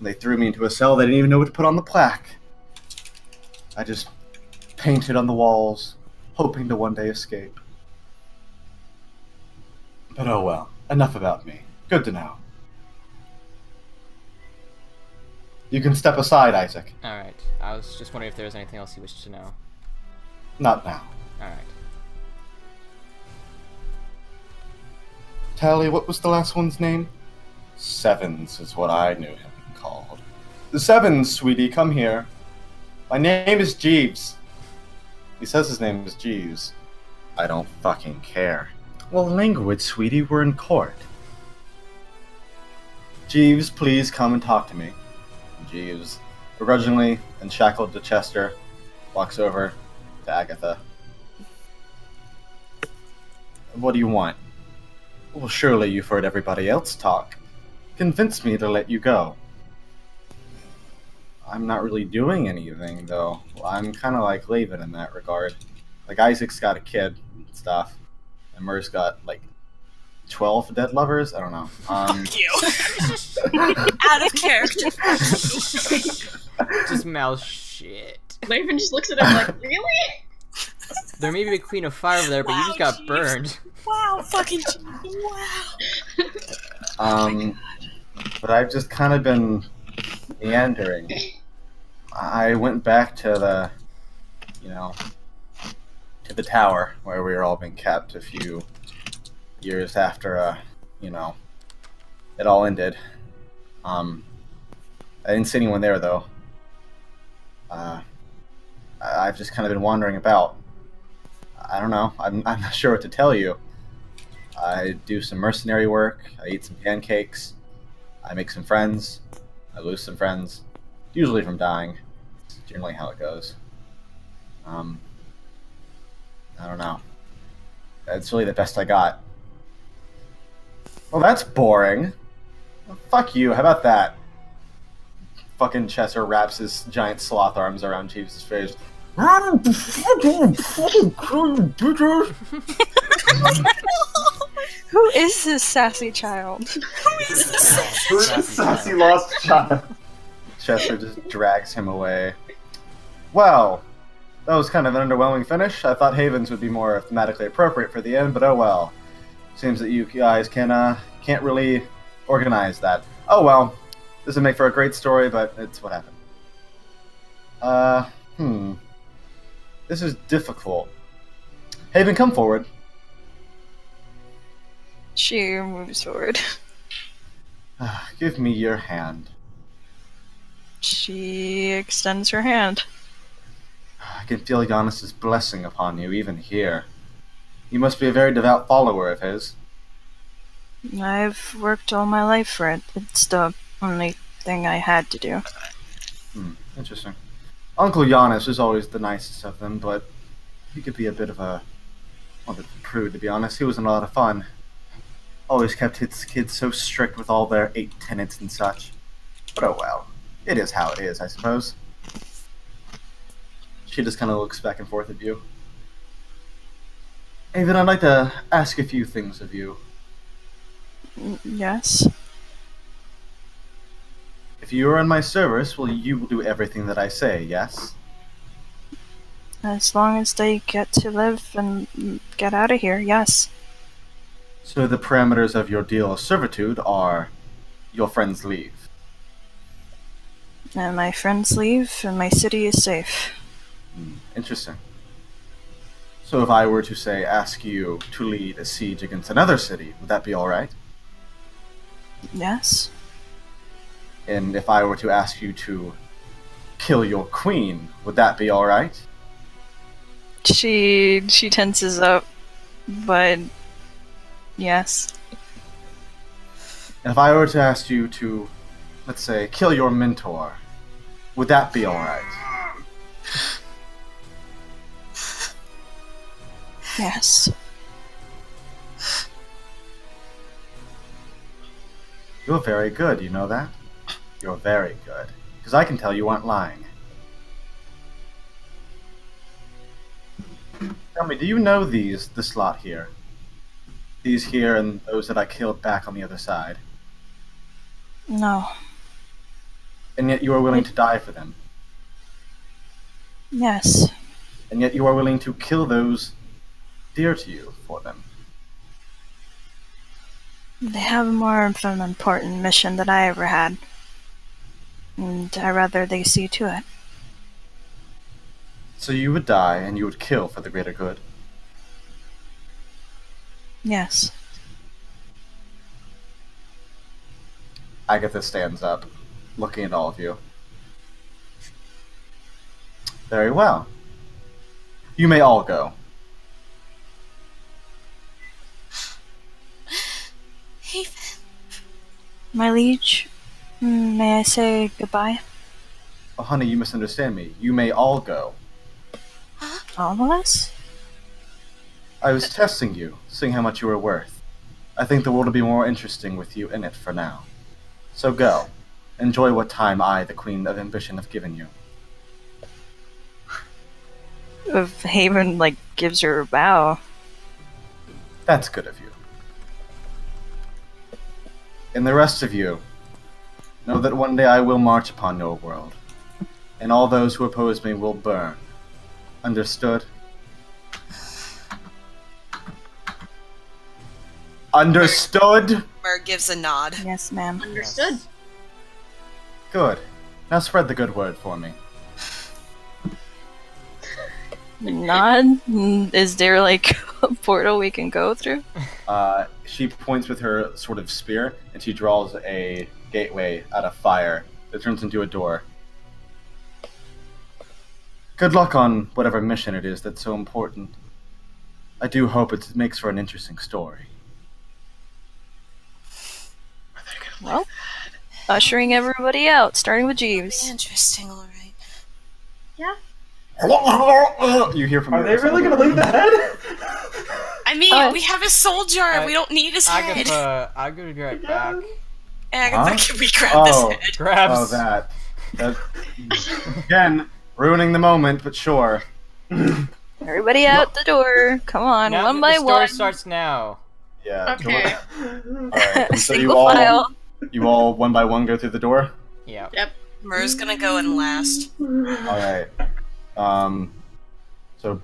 They threw me into a cell they didn't even know what to put on the plaque. I just painted on the walls, hoping to one day escape. But oh well, enough about me. Good to know. You can step aside, Isaac. Alright. I was just wondering if there was anything else you wished to know. Not now. Alright. Tally, what was the last one's name? Sevens is what I knew him called. The Sevens, sweetie, come here. My name is Jeeves. He says his name is Jeeves. I don't fucking care. Well, language, sweetie, we're in court. Jeeves, please come and talk to me. Jeeves, begrudgingly and shackled to Chester, walks over to Agatha. What do you want? Well, surely you've heard everybody else talk. Convince me to let you go. I'm not really doing anything, though. Well, I'm kind of like Laven in that regard. Like, Isaac's got a kid and stuff, and Mer's got, like, 12 dead lovers? I don't know. Fuck you. Out of character. Just mouth shit. Laven just looks at him like, really? There may be a queen of fire over there, but you just got burned. Wow, fucking wow. But I've just kind of been meandering. I went back to the, to the tower where we were all being kept a few years after, it all ended. I didn't see anyone there, though. I've just kind of been wandering about. I don't know. I'm not sure what to tell you. I do some mercenary work. I eat some pancakes. I make some friends. I lose some friends. Usually from dying. It's generally how it goes. I don't know. That's really the best I got. Well, that's boring. Well, fuck you. How about that? Fucking Chester wraps his giant sloth arms around Jeeves' face. Who is this sassy child? Who's the sassy lost child? Chester just drags him away. Well, that was kind of an underwhelming finish. I thought Havens would be more thematically appropriate for the end, but oh well. Seems that you guys can't really organize that. Oh well. This would make for a great story, but it's what happened. This is difficult. Haven, come forward. She moves forward. Give me your hand. She extends her hand. I can feel Giannis's blessing upon you, even here. You must be a very devout follower of his. I've worked all my life for it. It's the only thing I had to do. Interesting. Uncle Giannis is always the nicest of them, but he could be a bit of a prude, to be honest. He wasn't a lot of fun. Always kept his kids so strict with all their 8 tenets and such. But oh well. It is how it is, I suppose. She just kind of looks back and forth at you. Haven, I'd like to ask a few things of you. Yes? If you are in my service, you will do everything that I say, yes? As long as they get to live and get out of here, yes. So the parameters of your deal of servitude are your friends leave. And my friends leave, and my city is safe. Interesting. So if I were to, say, ask you to lead a siege against another city, would that be alright? Yes? And if I were to ask you to kill your queen, would that be alright? She tenses up, but yes. And if I were to ask you to, let's say, kill your mentor, would that be alright? Yes. You're very good, you know that? You're very good. Because I can tell you aren't lying. Tell me, do you know this lot here? These here and those that I killed back on the other side? No. And yet you are willing to die for them. Yes. And yet you are willing to kill those dear to you for them. They have more of an important mission than I ever had. And I'd rather they see to it. So you would die and you would kill for the greater good. Yes. Agatha stands up, looking at all of you. Very well. You may all go. Haven. My liege, may I say goodbye? Oh, honey, you misunderstand me. You may all go. All of us? I was testing you, seeing how much you were worth. I think the world will be more interesting with you in it for now. So go. Enjoy what time I, the Queen of Ambition, have given you. If Haven, gives her a bow. That's good of you. And the rest of you, know that one day I will march upon your world, and all those who oppose me will burn. Understood? Understood? Mer gives a nod. Yes, ma'am. Understood. Good. Now spread the good word for me. Nod? Is there, a portal we can go through? She points with her sort of spear, and she draws a gateway out of fire that turns into a door. Good luck on whatever mission it is that's so important. I do hope it makes for an interesting story. Well, ushering everybody out, starting with Jeeves. Interesting, all right. Yeah. You hear from Are your they really gonna leave the head? I mean, we have his soul jar. We don't need his head. Agatha, I'm gonna be right back. Agatha, Huh? can we grab this head? Oh, Grabs. that. Again, ruining the moment, but sure. Everybody out the door. Come on, Now one the by story one. starts now. Yeah. Okay. Alright, and so Single file. you all one by one go through the door? Yeah. Yep. Mer's gonna go in last. Alright. So,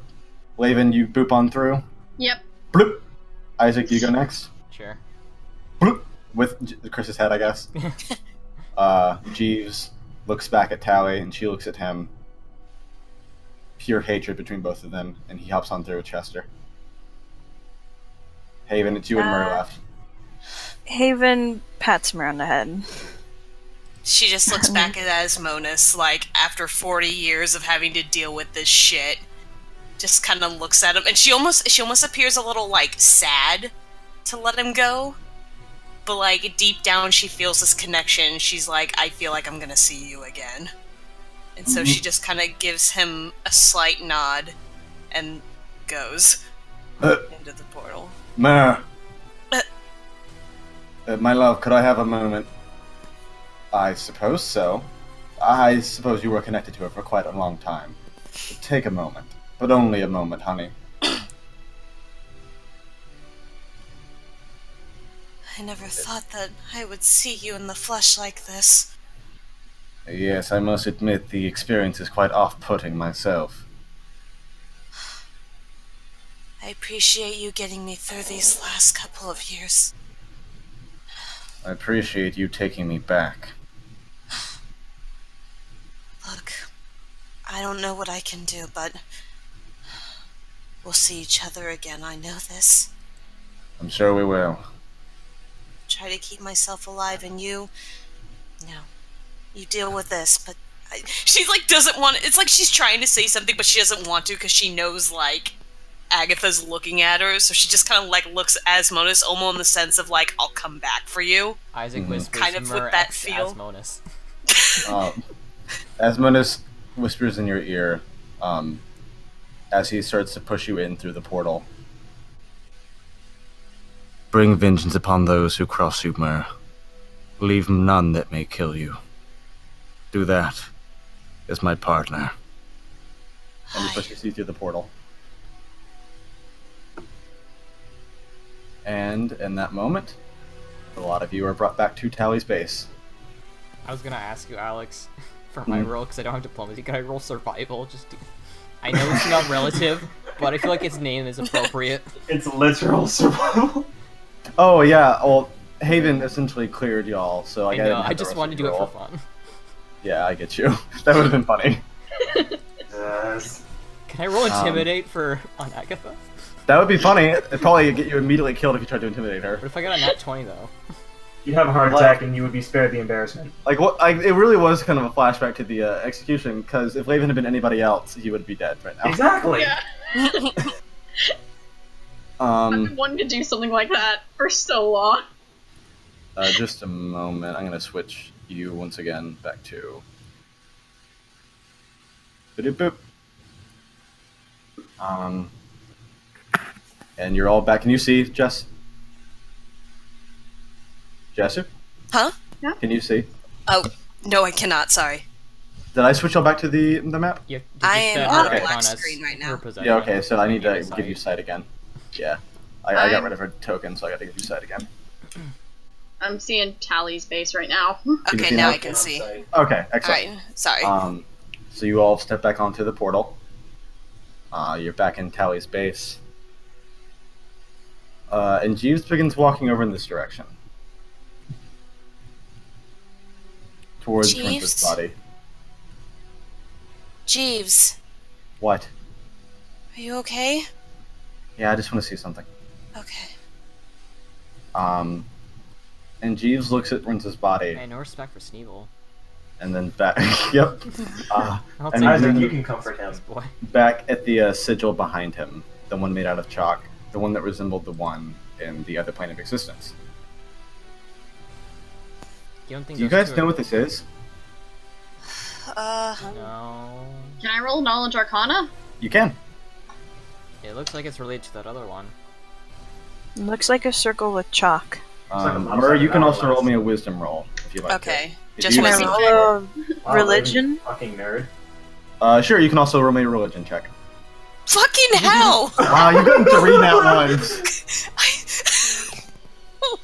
Laven, you boop on through. Yep. Bloop. Isaac, you go next. Sure. Bloop. With Chris's head, I guess. Jeeves looks back at Tally, and she looks at him. Pure hatred between both of them, and he hops on through with Chester. Haven, it's you and Mer left. Haven pats him around the head. She just looks back at Asmonis, after 40 years of having to deal with this shit. Just kind of looks at him, and she almost appears a little, sad to let him go. But, deep down she feels this connection. She's like, I feel like I'm gonna see you again. And so she just kind of gives him a slight nod and goes into the portal. Mer. My love, could I have a moment? I suppose so. I suppose you were connected to her for quite a long time. Take a moment. But only a moment, honey. I never thought that I would see you in the flesh like this. Yes, I must admit the experience is quite off-putting myself. I appreciate you getting me through these last couple of years. I appreciate you taking me back. Look, I don't know what I can do, but we'll see each other again, I know this. I'm sure we will. Try to keep myself alive, and you deal with this, but she doesn't want, it's like she's trying to say something, but she doesn't want to because she knows, Agatha's looking at her, so she just kind of, looks at Asmonis, almost in the sense of, I'll come back for you. Isaac whispers Kind of with Mer that X feel. Asmonis. Asmonis whispers in your ear, as he starts to push you in through the portal. Bring vengeance upon those who cross you, Mer. Leave none that may kill you. Do that as my partner. And he pushes you through the portal. And in that moment, a lot of you are brought back to Tally's base. I was gonna ask you, Alex, for my roll, because I don't have diplomacy. Can I roll survival? I know it's not relative, but I feel like its name is appropriate. It's literal survival. Oh yeah, well, Haven essentially cleared y'all, so I didn't know, have I the just rest wanted to of do you it for roll. fun. Yeah, I get you. That would have been funny. Yes. Can I roll intimidate on Agatha? That would be funny. It'd probably get you immediately killed if you tried to intimidate her. What if I got a nat 20 though? You'd have a heart attack and you would be spared the embarrassment. Like what? It really was kind of a flashback to the execution. Because if Laven had been anybody else, he would be dead right now. Exactly. Yeah. I've been wanting to do something like that for so long. Just a moment. I'm gonna switch you once again back to. Boop. And you're all back. Can you see Jess? Jessu? Huh? Can you see? Oh, no, I cannot. Sorry. Did I switch y'all back to the map? You I just am set on her a icon black as screen right now. her possession. Yeah. Okay. So I need to Maybe give you sight. sight again. Yeah. I got rid of her token, so I got to give you sight again. I'm seeing Tally's base right now. you Okay, see now now? I can see. Okay. Excellent. Alright, sorry. So you all step back onto the portal. You're back in Tally's base. And Jeeves begins walking over in this direction. Towards Jeeves? Prince's body. Jeeves, What? are you okay? Yeah, I just want to see something. Okay. And Jeeves looks at Prince's body, Hey, no respect for Sneevil. and then back. Yep. I'll And take Isaac, then you can comfort him. this boy. back at the sigil behind him, the one made out of chalk, the one that resembled the one in the other plane of existence. You don't think Do you those guys two know are- what this is? No. Can I roll Knowledge Arcana? You can. It looks like it's related to that other one. Looks like a circle with chalk. like a Murray, you can also hourglass. roll me a wisdom roll if you like. Okay. If Just you- Can I wisdom. roll a Wow, religion? Fucking nerd. Sure, you can also roll me a religion check. Fucking hell! Wow, you've gotten 3 nat ones.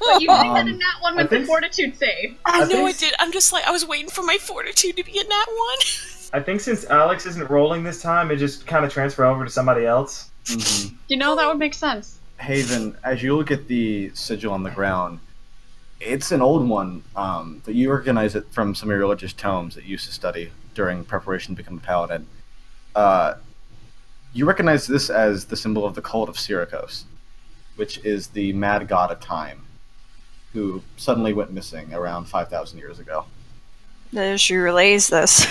But you did get a nat one I with the think- fortitude save. I know I think- did. I'm just like, I was waiting for my fortitude to be a nat one. I think since Alex isn't rolling this time, it just kind of transfer over to somebody else. You know, that would make sense. Haven, as you look at the sigil on the ground, it's an old one, but you recognize it from some of your religious tomes that you used to study during preparation to become a paladin. You recognize this as the symbol of the cult of Syracuse, which is the mad god of time, who suddenly went missing around 5,000 years ago. She relays this.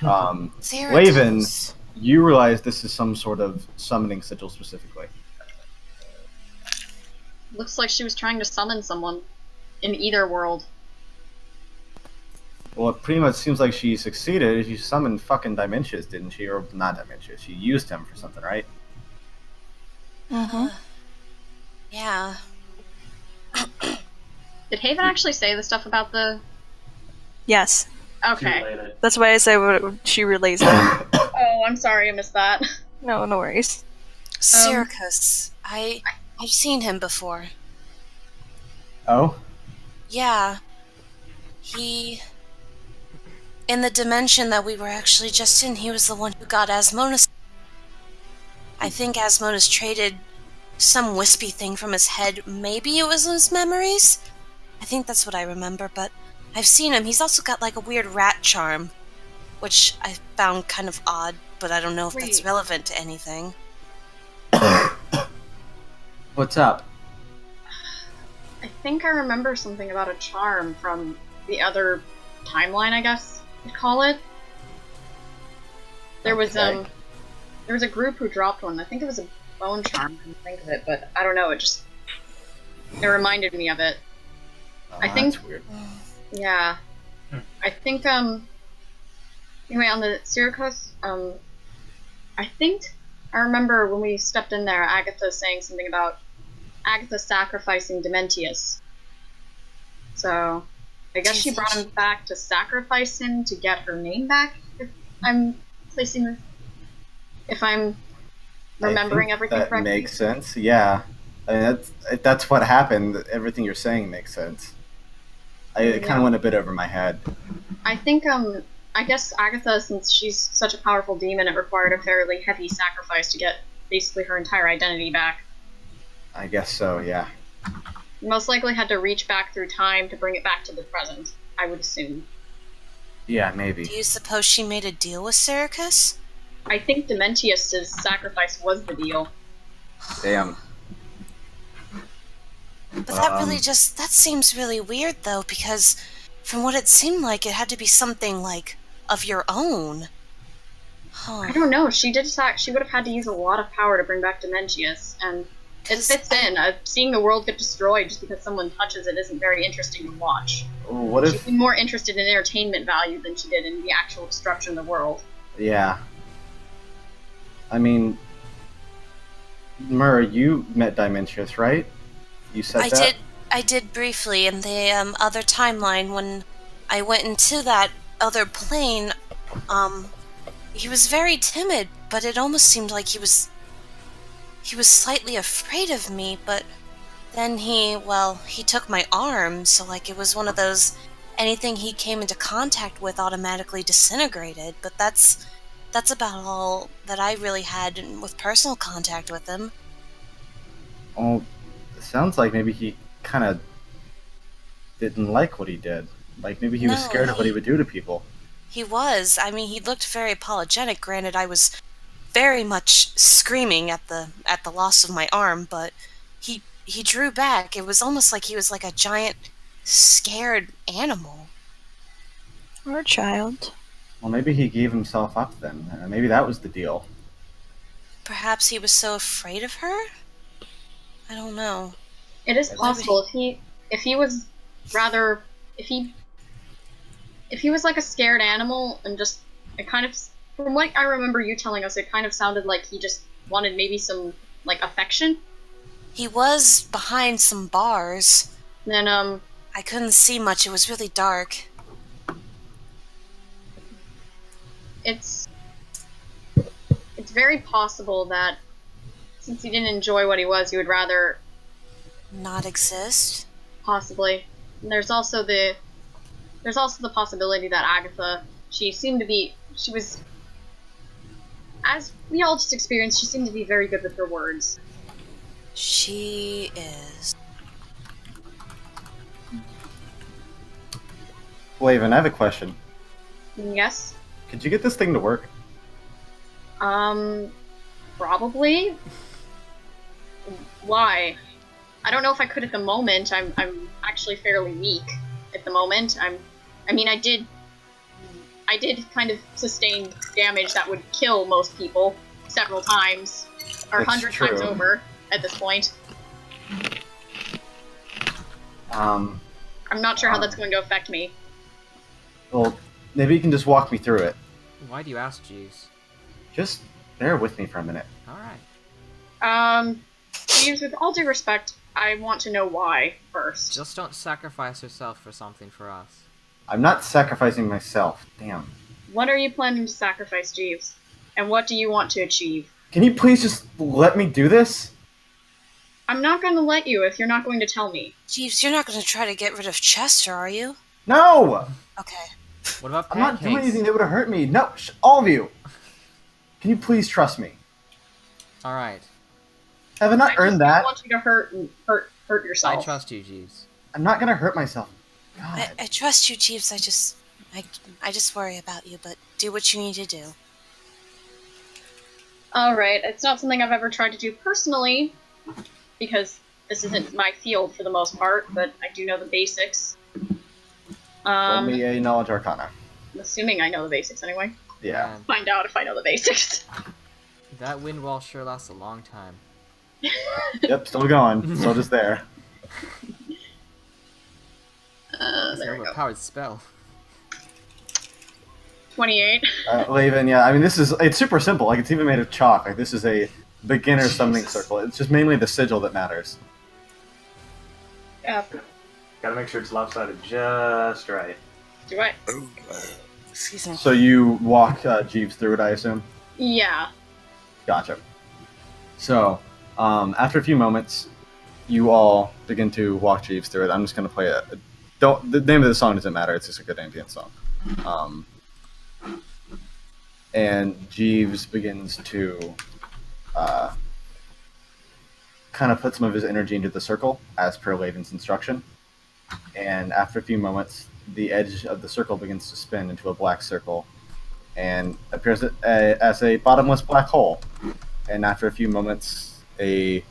Laven, you realize this is some sort of summoning sigil specifically. Looks like she was trying to summon someone in either world. Well, it pretty much seems like she succeeded. She summoned fucking Dimensius, didn't she? Or not Dimensius. She used him for something, right? Mm-hmm. Yeah. Did Haven actually say the stuff about the... Yes. Okay. That's why I say she relays it. Oh, I'm sorry I missed that. No, no worries. Syracuse. I've seen him before. Oh? Yeah. He... In the dimension that we were actually just in, he was the one who got Asmodeus. I think Asmodeus traded some wispy thing from his head. Maybe it was his memories? I think that's what I remember, but I've seen him. He's also got like a weird rat charm, which I found kind of odd, but I don't know if that's Wait. relevant to anything. What's up? I think I remember something about a charm from the other timeline, I guess you'd call it. There was Okay. there was a group who dropped one. I think it was a bone charm. I couldn't think of it, but I don't know. It reminded me of it. Oh, I think- that's weird. Yeah. I think anyway, on the Syracuse, I think I remember when we stepped in there, Agatha saying something about Agatha sacrificing Dementius. So I guess she brought him back to sacrifice him to get her name back, if I'm remembering I think everything that correctly. makes sense. Yeah, I mean, that's what happened. Everything you're saying makes sense. It kind of went a bit over my head. I think, I guess Agatha, since she's such a powerful demon, it required a fairly heavy sacrifice to get basically her entire identity back. I guess so. Yeah. Most likely had to reach back through time to bring it back to the present, I would assume. Yeah, maybe. Do you suppose she made a deal with Syracuse? I think Dementius' sacrifice was the deal. Damn. But that seems really weird though, because from what it seemed like, it had to be something like of your own. Huh. I don't know. She would have had to use a lot of power to bring back Dementius, and it 'Cause fits in. Seeing the world get destroyed just because someone touches it isn't very interesting to watch. What She'd if... be more interested in entertainment value than she did in the actual destruction of the world. Yeah. I mean... Mur, you met Dimensius, right? You said that? I did briefly in the other timeline when I went into that other plane. He was very timid, but it almost seemed like he was slightly afraid of me, but then he took my arm, so like it was one of those anything he came into contact with automatically disintegrated, but that's about all that I really had with personal contact with him. Oh, it sounds like maybe he kind of didn't like what he did. Like, maybe he was No, scared of what he would do to people. He was. I mean, he looked very apologetic. Granted, I was very much screaming at the loss of my arm, but he drew back. It was almost like he was like a giant scared animal. Or child. Well, maybe he gave himself up then. Maybe that was the deal. Perhaps he was so afraid of her? I don't know. It is possible if he was rather if he was like a scared animal and just it kind of from what I remember you telling us, it kind of sounded like he just wanted maybe some like affection. He was behind some bars. Then I couldn't see much. It was really dark. it's very possible that since he didn't enjoy what he was, he would rather Not exist? possibly. And there's also the possibility that Agatha, she was, as we all just experienced, she seemed to be very good with her words. She is. Flavin, I have a question. Yes. Could you get this thing to work? Probably. Why? I don't know if I could at the moment. I'm actually fairly weak at the moment. I did kind of sustain damage that would kill most people several times, or That's 100 times true. over at this point. I'm not sure how that's going to affect me. Well, maybe you can just walk me through it. Why do you ask, Jeeves? Just bear with me for a minute. Alright. Jeeves, with all due respect, I want to know why first. Just don't sacrifice yourself for something for us. I'm not sacrificing myself. Damn. What are you planning to sacrifice, Jeeves? And what do you want to achieve? Can you please just let me do this? I'm not going to let you if you're not going to tell me. Jeeves, you're not going to try to get rid of Chester, are you? No! Okay. What about I'm not doing pancakes? anything that would hurt me. No, all of you. Can you please trust me? Alright. Have I not earned that? I want you to hurt yourself. I trust you, Jeeves. I'm not gonna hurt myself. God. I trust you, Jeeves. I just worry about you, but do what you need to do. Alright, it's not something I've ever tried to do personally, because this isn't my field for the most part, but I do know the basics. Roll me a knowledge arcana. I'm assuming I know the basics anyway. Yeah. Man, Find out if I know the basics. that wind wall sure lasts a long time. Yep, still going. Still just there. It's an There we go. overpowered spell. 28. Laven, yeah, I mean, it's super simple. Like, it's even made of chalk. Like, this is a beginner summoning circle. It's just mainly the sigil that matters. Yeah. Gotta make sure it's lopsided just right. Do I? Excuse me. So you walk Jeeves through it, I assume? Yeah. Gotcha. So, after a few moments, you all begin to walk Jeeves through it. I'm just going to play the name of the song doesn't matter. It's just a good ambient song. And Jeeves begins to kind of put some of his energy into the circle, as per Laven's instruction. And after a few moments, the edge of the circle begins to spin into a black circle and appears as a bottomless black hole. And after a few moments, a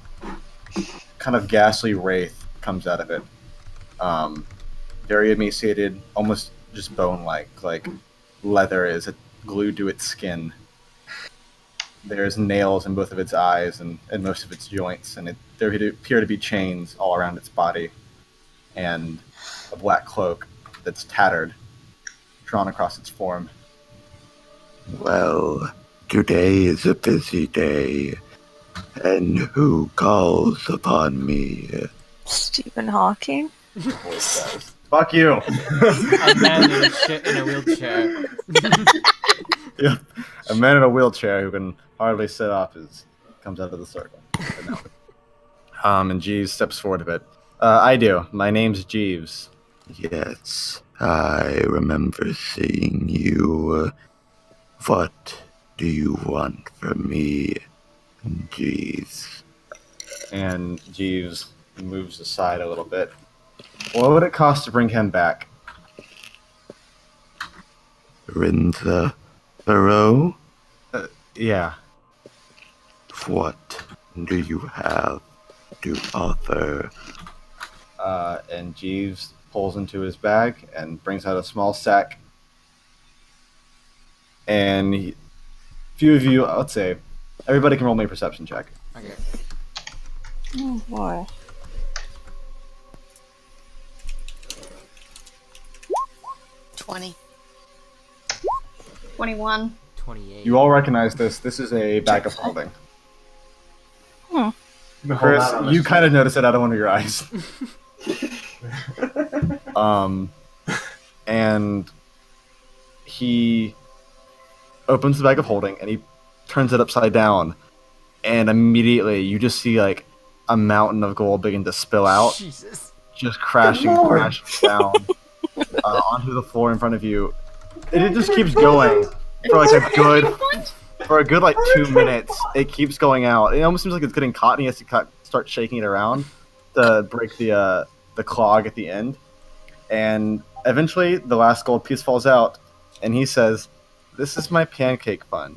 kind of ghastly wraith comes out of it. Very emaciated, almost just bone-like, like leather is glued to its skin. There's nails in both of its eyes and most of its joints, and there appear to be chains all around its body, and a black cloak that's tattered, drawn across its form. Well, today is a busy day, and who calls upon me? Stephen Hawking? Voice says, "Fuck you!" A man in a wheelchair. Yep. A man in a wheelchair who can hardly sit up comes out of the circle. And Jeeves steps forward a bit. I do. My name's Jeeves. Yes, I remember seeing you. What do you want from me, Jeeves? And Jeeves moves aside a little bit. What would it cost to bring him back? Rinza Thoreau? Yeah. What do you have to offer? And Jeeves pulls into his bag and brings out a small sack. And few of you, let's say, everybody can roll me a perception check. Okay. Oh boy. $20. 21. 28. You all recognize this. This is a bag of holding. Chris, you kind of notice it out of one of your eyes. And he opens the bag of holding and he turns it upside down, and immediately you just see like a mountain of gold begin to spill out, Jesus. just crashing down onto the floor in front of you. And it just keeps going for like a good like 2 minutes. It keeps going out. It almost seems like it's getting caught, and he has to start shaking it around to break the clog at the end. And eventually, the last gold piece falls out, and he says, "This is my pancake fund.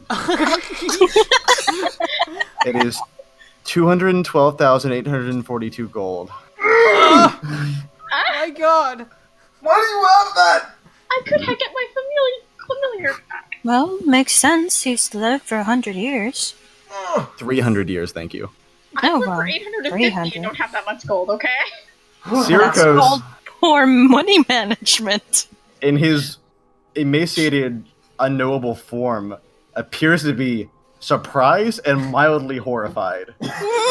It is 212,842 gold." My God. Why do you have that? I could get my familiar back. Well, makes sense. He's lived for 100 years. 300 years, thank you. I Oh, live well, for 850 300. and don't have that much gold, okay? Siriko's, called poor money management. in his emaciated, unknowable form, appears to be surprised and mildly horrified.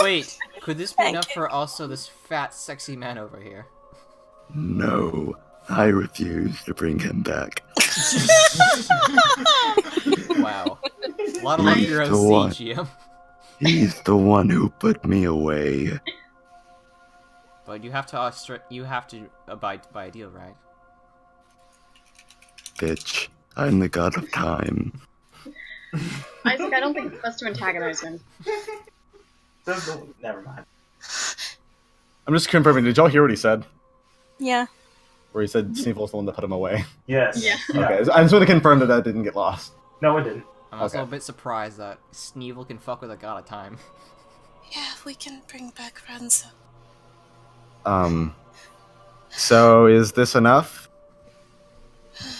Wait, could this be enough for also this fat, sexy man over here? No, I refuse to bring him back. Wow. A lot of love for your He's the one. own GM. He's the one who put me away. But you have to abide by a deal, right? Bitch, I'm the god of time. Isaac, I don't think it's best to antagonize him. Never mind. I'm just confirming, did y'all hear what he said? Yeah. Where he said Sneevel's the one that put him away. Yes. Yeah. Okay, so I just want to confirm that didn't get lost. No, it didn't. I'm also Okay. a bit surprised that Sneevil can fuck with a god of time. Yeah, we can bring back Renzo. So is this enough?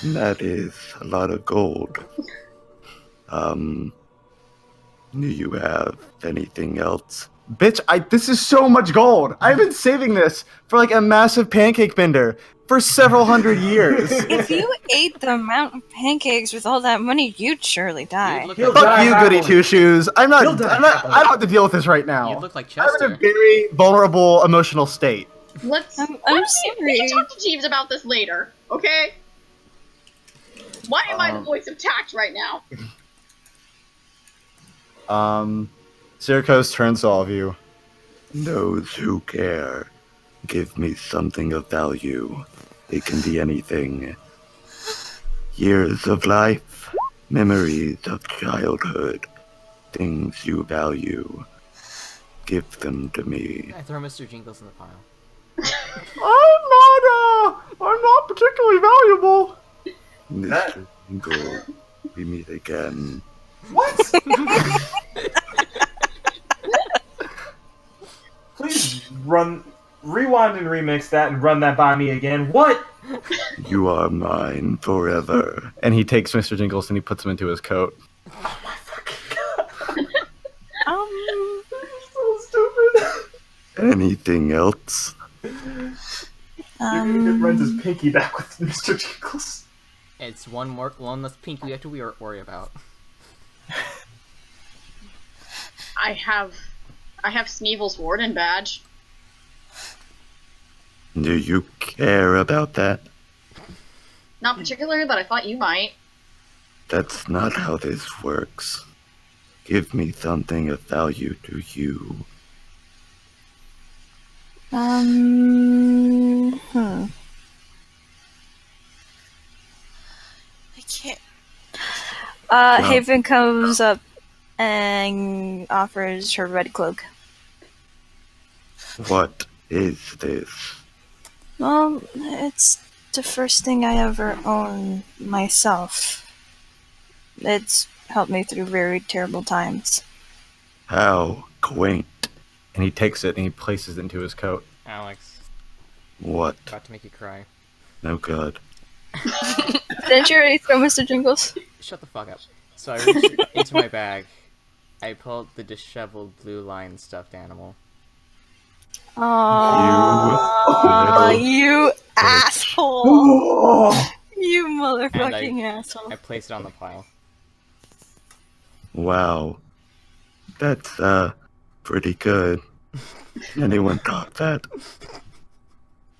That is a lot of gold. Do you have anything else? Bitch, this is so much gold! I've been saving this for like a massive pancake bender for several hundred years. If you ate the amount of pancakes with all that money, you'd surely die. You'd look He'll like, Fuck you, happily. goody two shoes. I He'll don't die have to deal with this right now. you'd look like I'm in Chester. a very vulnerable emotional state. Let's. I'm we sorry. can talk to Jeeves about this later, okay? Why am I the voice of tact right now? Sirikos turns to all of you. Those who care, give me something of value. It can be anything. Years of life, memories of childhood, things you value. Give them to me. I throw Mr. Jingles in the pile. I'm not particularly valuable. Mr. Jingle, we meet again. What? Please rewind and remix that and run that by me again. What? You are mine forever. And he takes Mr. Jingles and he puts him into his coat. Oh my fucking god. Um, So stupid. Anything else? You can rent his pinky back with Mr. Jingles. It's one less pink we have to worry about. I have Sneevel's warden badge. Do you care about that? Not particularly, but I thought you might. That's not how this works. Give me something of value to you. Hmm. I can't. Haven comes up and offers her red cloak. What is this? Well, it's the first thing I ever owned myself. It's helped me through very terrible times. How quaint. And he takes it and he places it into his coat. Alex, What? about to make you cry. Oh god. Didn't you already throw Mr. Jingles? Shut the fuck up. So I reached into my bag. I pulled the disheveled blue lion stuffed animal. Aww, you asshole! You motherfucking asshole. I placed it on the pile. Wow. That's, pretty good. Anyone thought that?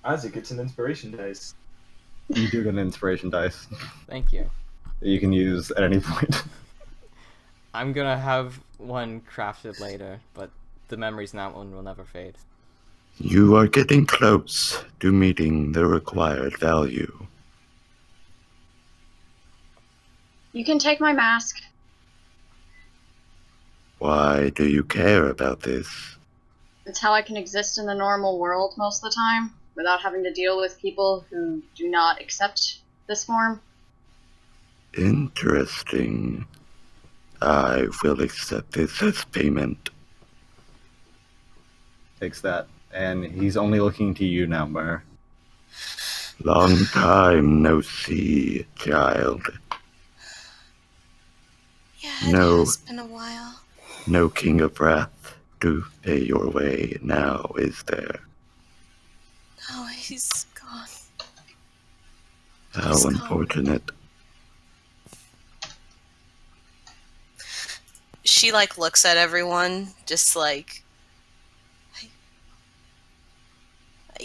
Isaac gets an inspiration dice. You do get an inspiration dice Thank you. that you can use at any point. I'm gonna have one crafted later, but the memories in that one will never fade. You are getting close to meeting the required value. You can take my mask. Why do you care about this? It's how I can exist in the normal world most of the time, without having to deal with people who do not accept this form. Interesting. I will accept this as payment. Takes that. And he's only looking to you now, Mer. Long time no see, child. Yeah, No. it has been a while. No king of wrath to pay your way now, is there? No, he's gone. How He's gone. unfortunate. She looks at everyone, just I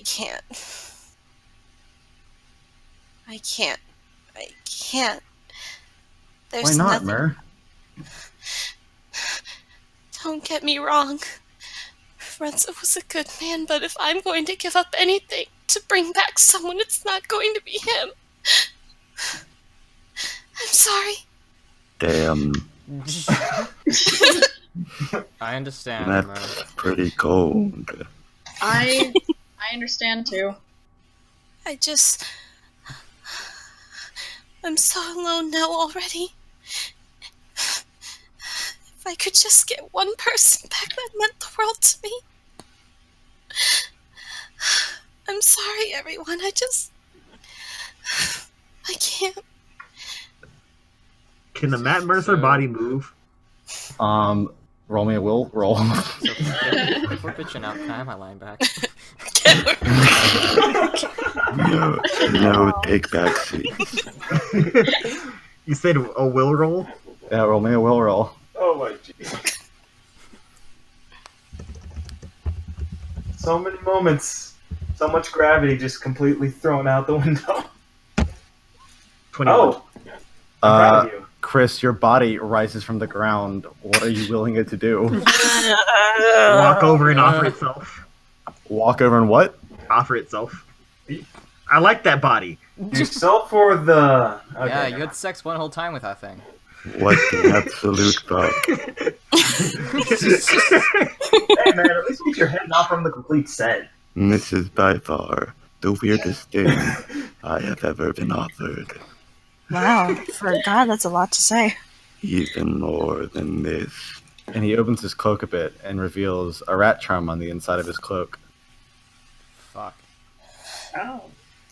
can't. I can't. I can't. There's Why not, nothing. Mer? Don't get me wrong. Renzo was a good man, but if I'm going to give up anything to bring back someone, it's not going to be him. I'm sorry. Damn, I understand, Mer. that's pretty cold. I understand too. I'm so alone now already. If I could just get one person back, that meant the world to me. I'm sorry, everyone. I can't. Can the Matt Mercer body move? Roll me a will roll. So if we're bitching out, can I have my line back? No take back seats. You said a will roll? Yeah, roll me a will roll. Oh my jeez. So many moments. So much gravity just completely thrown out the window. 21. Oh! I'm proud of you. Chris, your body rises from the ground. What are you willing it to do? Walk over and offer itself. Walk over and what? Offer itself. I like that body. Yourself for the... Okay, Yeah, you had sex one whole time with that thing. What the absolute fuck? Hey man, at least get your head not from the complete set. This is by far the weirdest thing I have ever been offered. Wow, for a god, that's a lot to say. Even more than this. And he opens his cloak a bit and reveals a rat charm on the inside of his cloak. Fuck. Oh.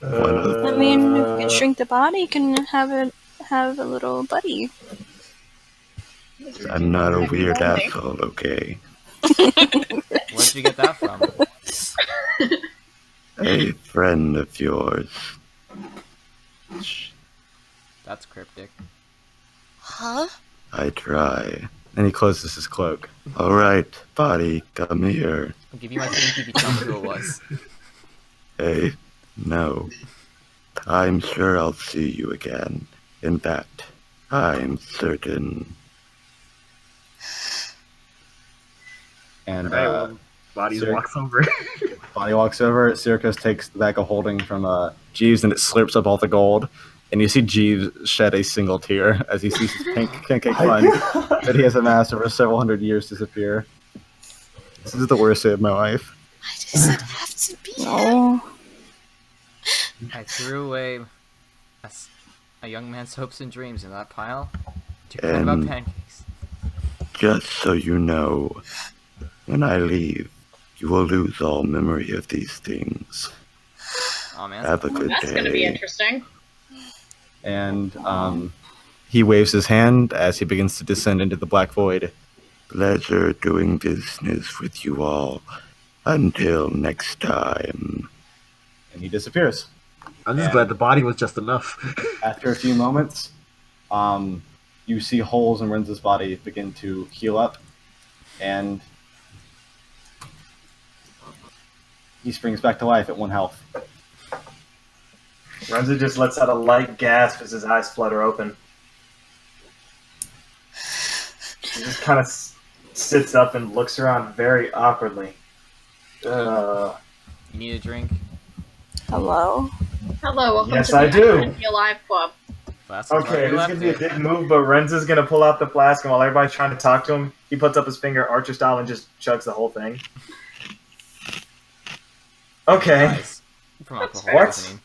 One of I mean, if you can shrink the body, you can have a little buddy. I'm not a weird asshole, okay? Where'd you get that from? A friend of yours. That's cryptic. Huh? I try. And he closes his cloak. Alright, body, come here. I'll give you my thing if you tell me who it was. Hey, no. I'm sure I'll see you again. In fact, I'm certain. And Right, well, body Sir? walks over. Bonnie walks over. Syracuse takes the bag of holding from Jeeves and it slurps up all the gold. And you see Jeeves shed a single tear as he sees his pancake fund that he has amassed over several hundred years disappear. This is the worst day of my life. Why does it have to be him? Oh, I threw away a young man's hopes and dreams in that pile to complain And- about pancakes. Just so you know, when I leave, you will lose all memory of these things. Oh man, Have a good That's gonna be day. interesting. And he waves his hand as he begins to descend into the black void. Pleasure doing business with you all. Until next time. And he disappears. I'm just Yeah. glad the body was just enough. After a few moments, you see holes in Renza's body begin to heal up, and he springs back to life at 1 health. Renzo just lets out a light gasp as his eyes flutter open. He just kind of sits up and looks around very awkwardly. you need a drink? hello? Hello, welcome Yes, to the I do. Be Alive Club. Flask is Okay, right this is gonna be a big move, but Renza's gonna pull out the flask, and while everybody's trying to talk to him, he puts up his finger Archer style and just chugs the whole thing. Okay. Nice. From alcohol What? poisoning.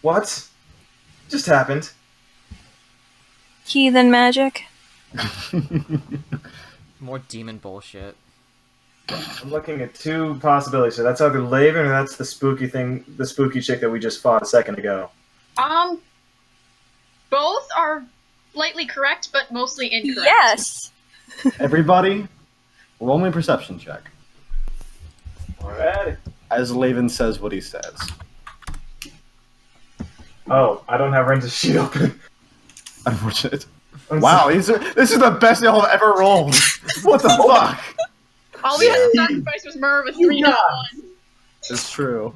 What? Just happened. Heathen magic? More demon bullshit. I'm looking at two possibilities. So that's either Laven or that's the spooky thing, the spooky chick that we just fought a second ago. Both are slightly correct, but mostly incorrect. Yes! Everybody, roll me a perception check. Alright. As Laven says what he says. Oh, I don't have Renza's sheet open. Unfortunate. I'm Wow, sorry. this is the best y'all have ever rolled. What the fuck? All we had to sacrifice was Myrrh with 3 Yeah. one. It's true.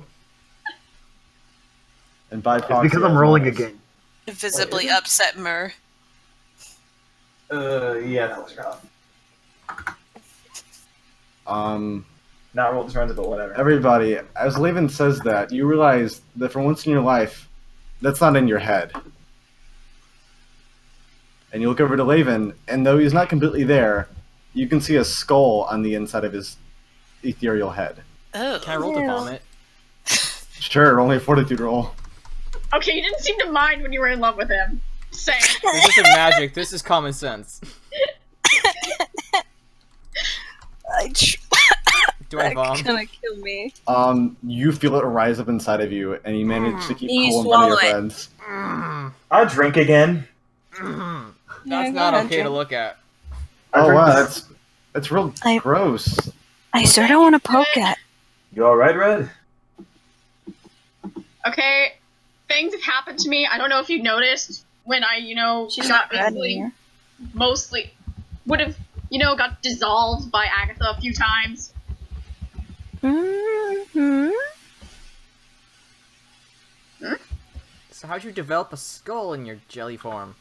And by It's proxy, because I'm as rolling well. again. Visibly upset Myrrh. Yeah, that was rough. Not rolled as Renza, but whatever. Everybody, as Laven says that, you realize that for once in your life, that's not in your head. And you look over to Laven, and though he's not completely there, you can see a skull on the inside of his ethereal head. Oh. Can I roll to Ew. vomit? Sure, only a fortitude roll. Okay, you didn't seem to mind when you were in love with him. Same. This isn't magic, this is common sense. Do I That's vom? gonna kill me. You feel it rise up inside of you, and you manage to keep You cool in front of swallow your it. friends. I drink again. That's Yeah, not go ahead, okay to Jim. look at. I Oh drink wow, this- that's real I- gross. I sort of want to poke at. You alright, Red? Okay, things have happened to me. I don't know if you noticed when I, She's got not red basically here. mostly would have, got dissolved by Agatha a few times. Mm-hmm. So how'd you develop a skull in your jelly form?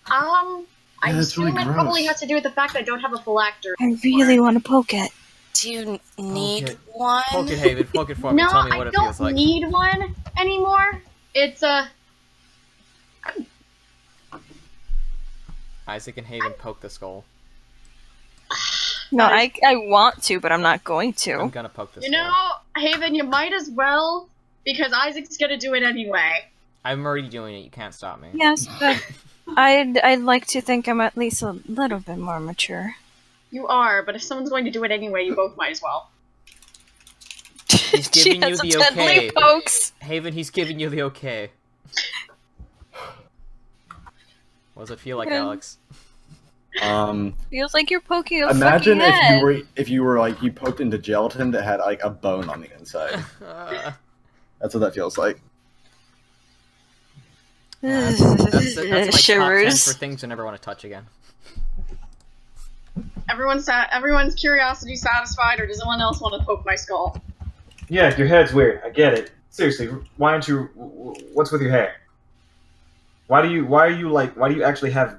I Yeah, that's assume really it probably gross. has to do with the fact that I don't have a phylactery. I really want to poke it. Do you need it. one? Poke it, Haven, poke it for me, No, tell me what I it feels don't like. need one anymore. It's Isaac and Haven poke the skull. No, I want to, but I'm not going I'm to. gonna poke the you skull. know, Haven, you might as well, because Isaac's gonna do it anyway. I'm already doing it. You can't stop me. Yes, but I'd like to think I'm at least a little bit more mature. You are, but if someone's going to do it anyway, you both might as well. He's giving you the okay. Folks. Haven, he's giving you the okay. What does it feel like, Yeah. Alex? Feels like you're poking a Imagine fucking head. if you were like you poked into gelatin that had like a bone on the inside. That's what that feels like. That's my top 10 Shivers. for things I never want to touch again. Everyone's curiosity satisfied, or does anyone else want to poke my skull? Yeah, your head's weird. I get it. Seriously, why aren't you? What's with your hair? Why are you actually have?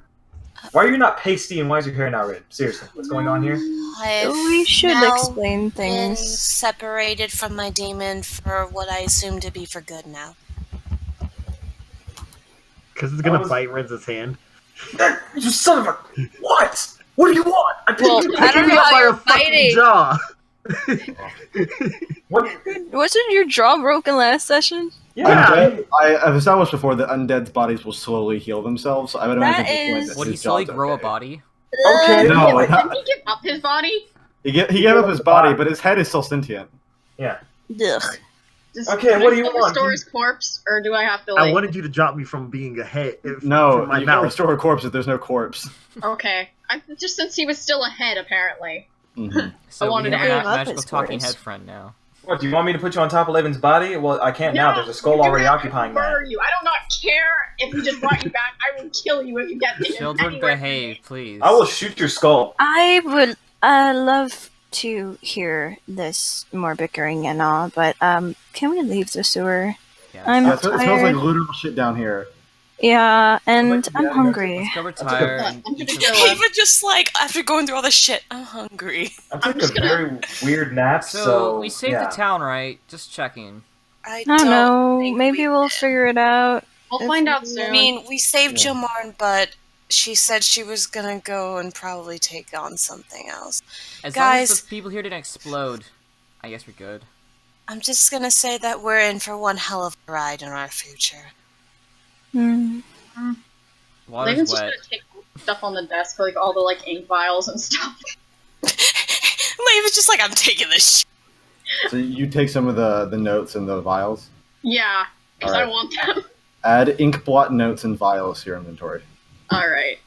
Why are you not pasty and why is your hair now red? Seriously, what's going on here? We should now explain been things. separated from my demon for what I assume to be for good now. Because it's gonna bite Renz's hand. You son of a what? What do you want? I don't know how you're fighting. Jaw. What? Wasn't your jaw broken last session? Yeah. I've established before that undead's bodies will slowly heal themselves. So I would That imagine at this point is- that Would he his slowly jaw's grow a okay. body? Okay. No, Didn't he give up his body? he gave up his body, but his head is still sentient. Yeah. Ugh. Okay, Can what I do you still want? restore his corpse, or do I have to I like? wanted you to drop me from being a head. No, from my you can't mouth. restore a corpse if there's no corpse. Okay, just since he was still a head, apparently. Mhm. So wanted we to have give a up magical his talking corpse. head friend now. What? Do you want me to put you on top of Levin's body? Well, I can't now. There's a skull already occupying that. Murder you. I do not care if he just brought you back. I will kill you if you get me. Children, anywhere. behave, please. I will shoot your skull. I would love to hear this more bickering and all, but can we leave the sewer? Yeah, I'm Yeah, it smells like tired. literal shit down here. Yeah, and But, I'm yeah, hungry. let's go retire. and I'm eat gonna some go. food. Even just like after going through all this shit, I'm hungry. I'm taking just a gonna- very weird nap, So, we saved yeah. the town, right? Just checking. I I don't know. think Maybe we we'll did. figure it out. We'll If find we- out I soon. mean, we saved Yeah. Jamarn, but she said she was gonna go and probably take on something else. As long as Guys- the people here didn't explode, I guess we're good. I'm just gonna say that we're in for one hell of a ride in our future. Hmm. Water's Levin's just wet. gonna take stuff on the desk, like all the like ink vials and stuff. Laven's just like, I'm taking this shit. So you take some of the notes and the vials. Yeah, because I Alright. want them. Add ink blot notes and vials to your inventory. All right.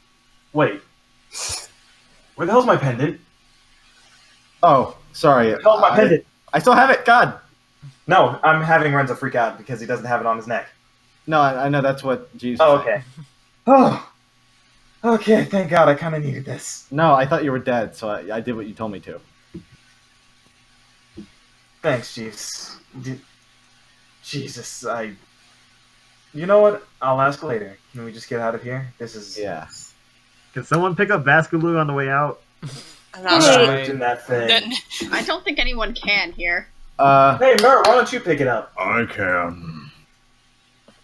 Wait. Where the hell's my pendant? Oh, sorry. Where the hell's my pendant? I still have it. God. No, I'm having Renzo freak out because he doesn't have it on his neck. No, I know that's what Jesus. Oh, said. okay. Oh. Okay, thank God. I kind of needed this. No, I thought you were dead, so I did what you told me to. Thanks, Jeeves. Jesus, You know what? I'll ask later. Can we just get out of here? This is... Yeah. Can someone pick up Vasculou on the way out? I'm Oh, not shit. sure. in that thing. I don't think anyone can here. Hey, Mer, why don't you pick it up? I can.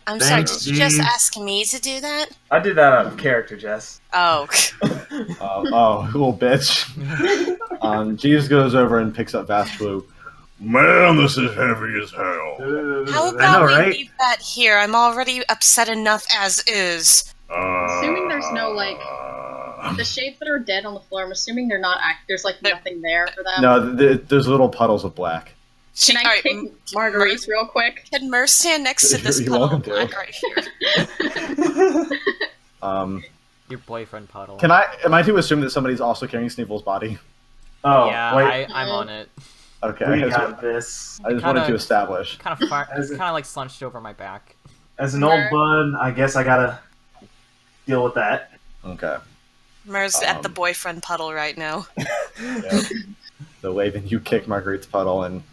I'm sorry, Thanks, did you just Jeeves. ask me to do that? I did that out of character, Jess. Oh. Oh, little bitch. Jeeves goes over and picks up Vasculou. Man, this is heavy as hell. How I about know, we right? leave that here? I'm already upset enough as is. Assuming there's no, like, The shapes that are dead on the floor, I'm assuming they're not there's like nothing there for them. No, there's little puddles of black. Can I Alright, take Marguerite's real quick? Can Mer stand next to this You're puddle welcome of to. black right here? Your boyfriend puddle. Am I to assume that somebody's also carrying Sneevel's body? Oh, yeah, wait. I'm on it. Okay, We I got this. just wanted to Kinda- establish. Kind of it's kind of like slunched over my back. As an old bud, I guess I gotta deal with that. Okay. Mer's at the boyfriend puddle right now. Yep. So Laven, you kick Marguerite's puddle, and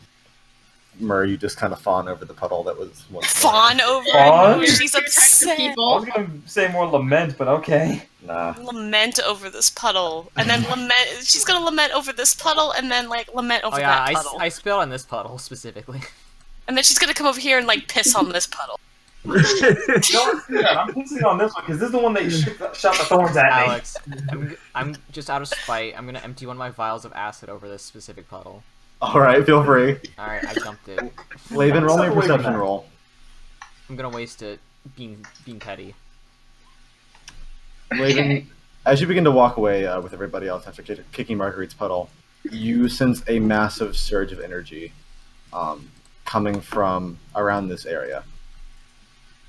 Mur, you just kind of fawn over the puddle that was once there. Fawn over Fawn? it. She's Two types of upset. I people. was gonna say more lament, but okay. Nah. Lament over this puddle, and then lament. She's gonna lament over this puddle, and then like lament over Oh yeah, that puddle, I spilled on this puddle specifically. and then she's gonna come over here and like piss on this puddle. Don't do that. I'm pissing on this one because this is the one that you shot the thorns at me. Alex, I'm just out of spite. I'm gonna empty one of my vials of acid over this specific puddle. All right, feel free. Alright, I jumped it. Laven, roll me a Step away from perception that. roll. I'm gonna waste it being petty. Laven, as you begin to walk away with everybody else after kicking Marguerite's puddle, you sense a massive surge of energy coming from around this area.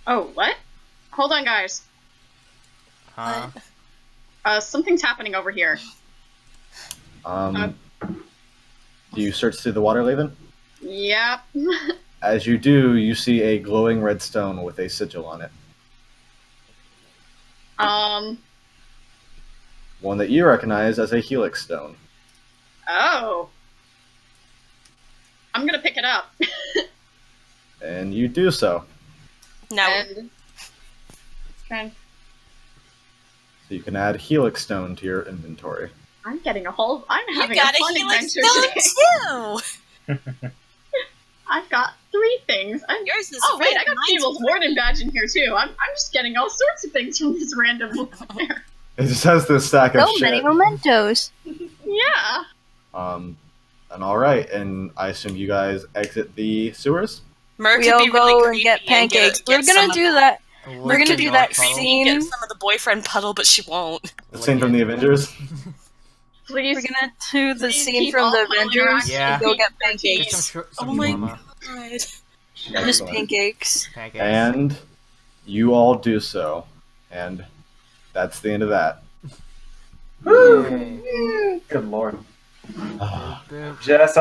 Oh, what? Hold on, guys. Huh? Something's happening over here. Do you search through the water, Laven? Yep. As you do, you see a glowing red stone with a sigil on it. One that you recognize as a helix stone. Oh. I'm gonna pick it up. And you do so. Now, And... Okay. So you can add helix stone to your inventory. I'm getting a whole... I'm you having a got a fun helix adventure stone today. too! I've got 3 things. Yours is Oh, wait, red, I got mine's Feeble's Warden badge in here, too. I'm just getting all sorts of things from this random... It just has this stack of So shit. many mementos. Yeah. And all right, and I assume you guys exit the sewers. Mer We could all be really go and creepy get pancakes. get We're some gonna of do the- that. We're gonna Lick do your that puddle. scene. Get some of the boyfriend puddle, but she won't. The scene from the Avengers. Please. We're gonna do the Please scene keep from all the my Avengers interactions Yeah. and go get Get pancakes. some Oh my shawarma. god. Just Excellent. pancakes. Pancakes. And you all do so. And that's the end of that. Woo! Yay. Good lord. Boom. Jess,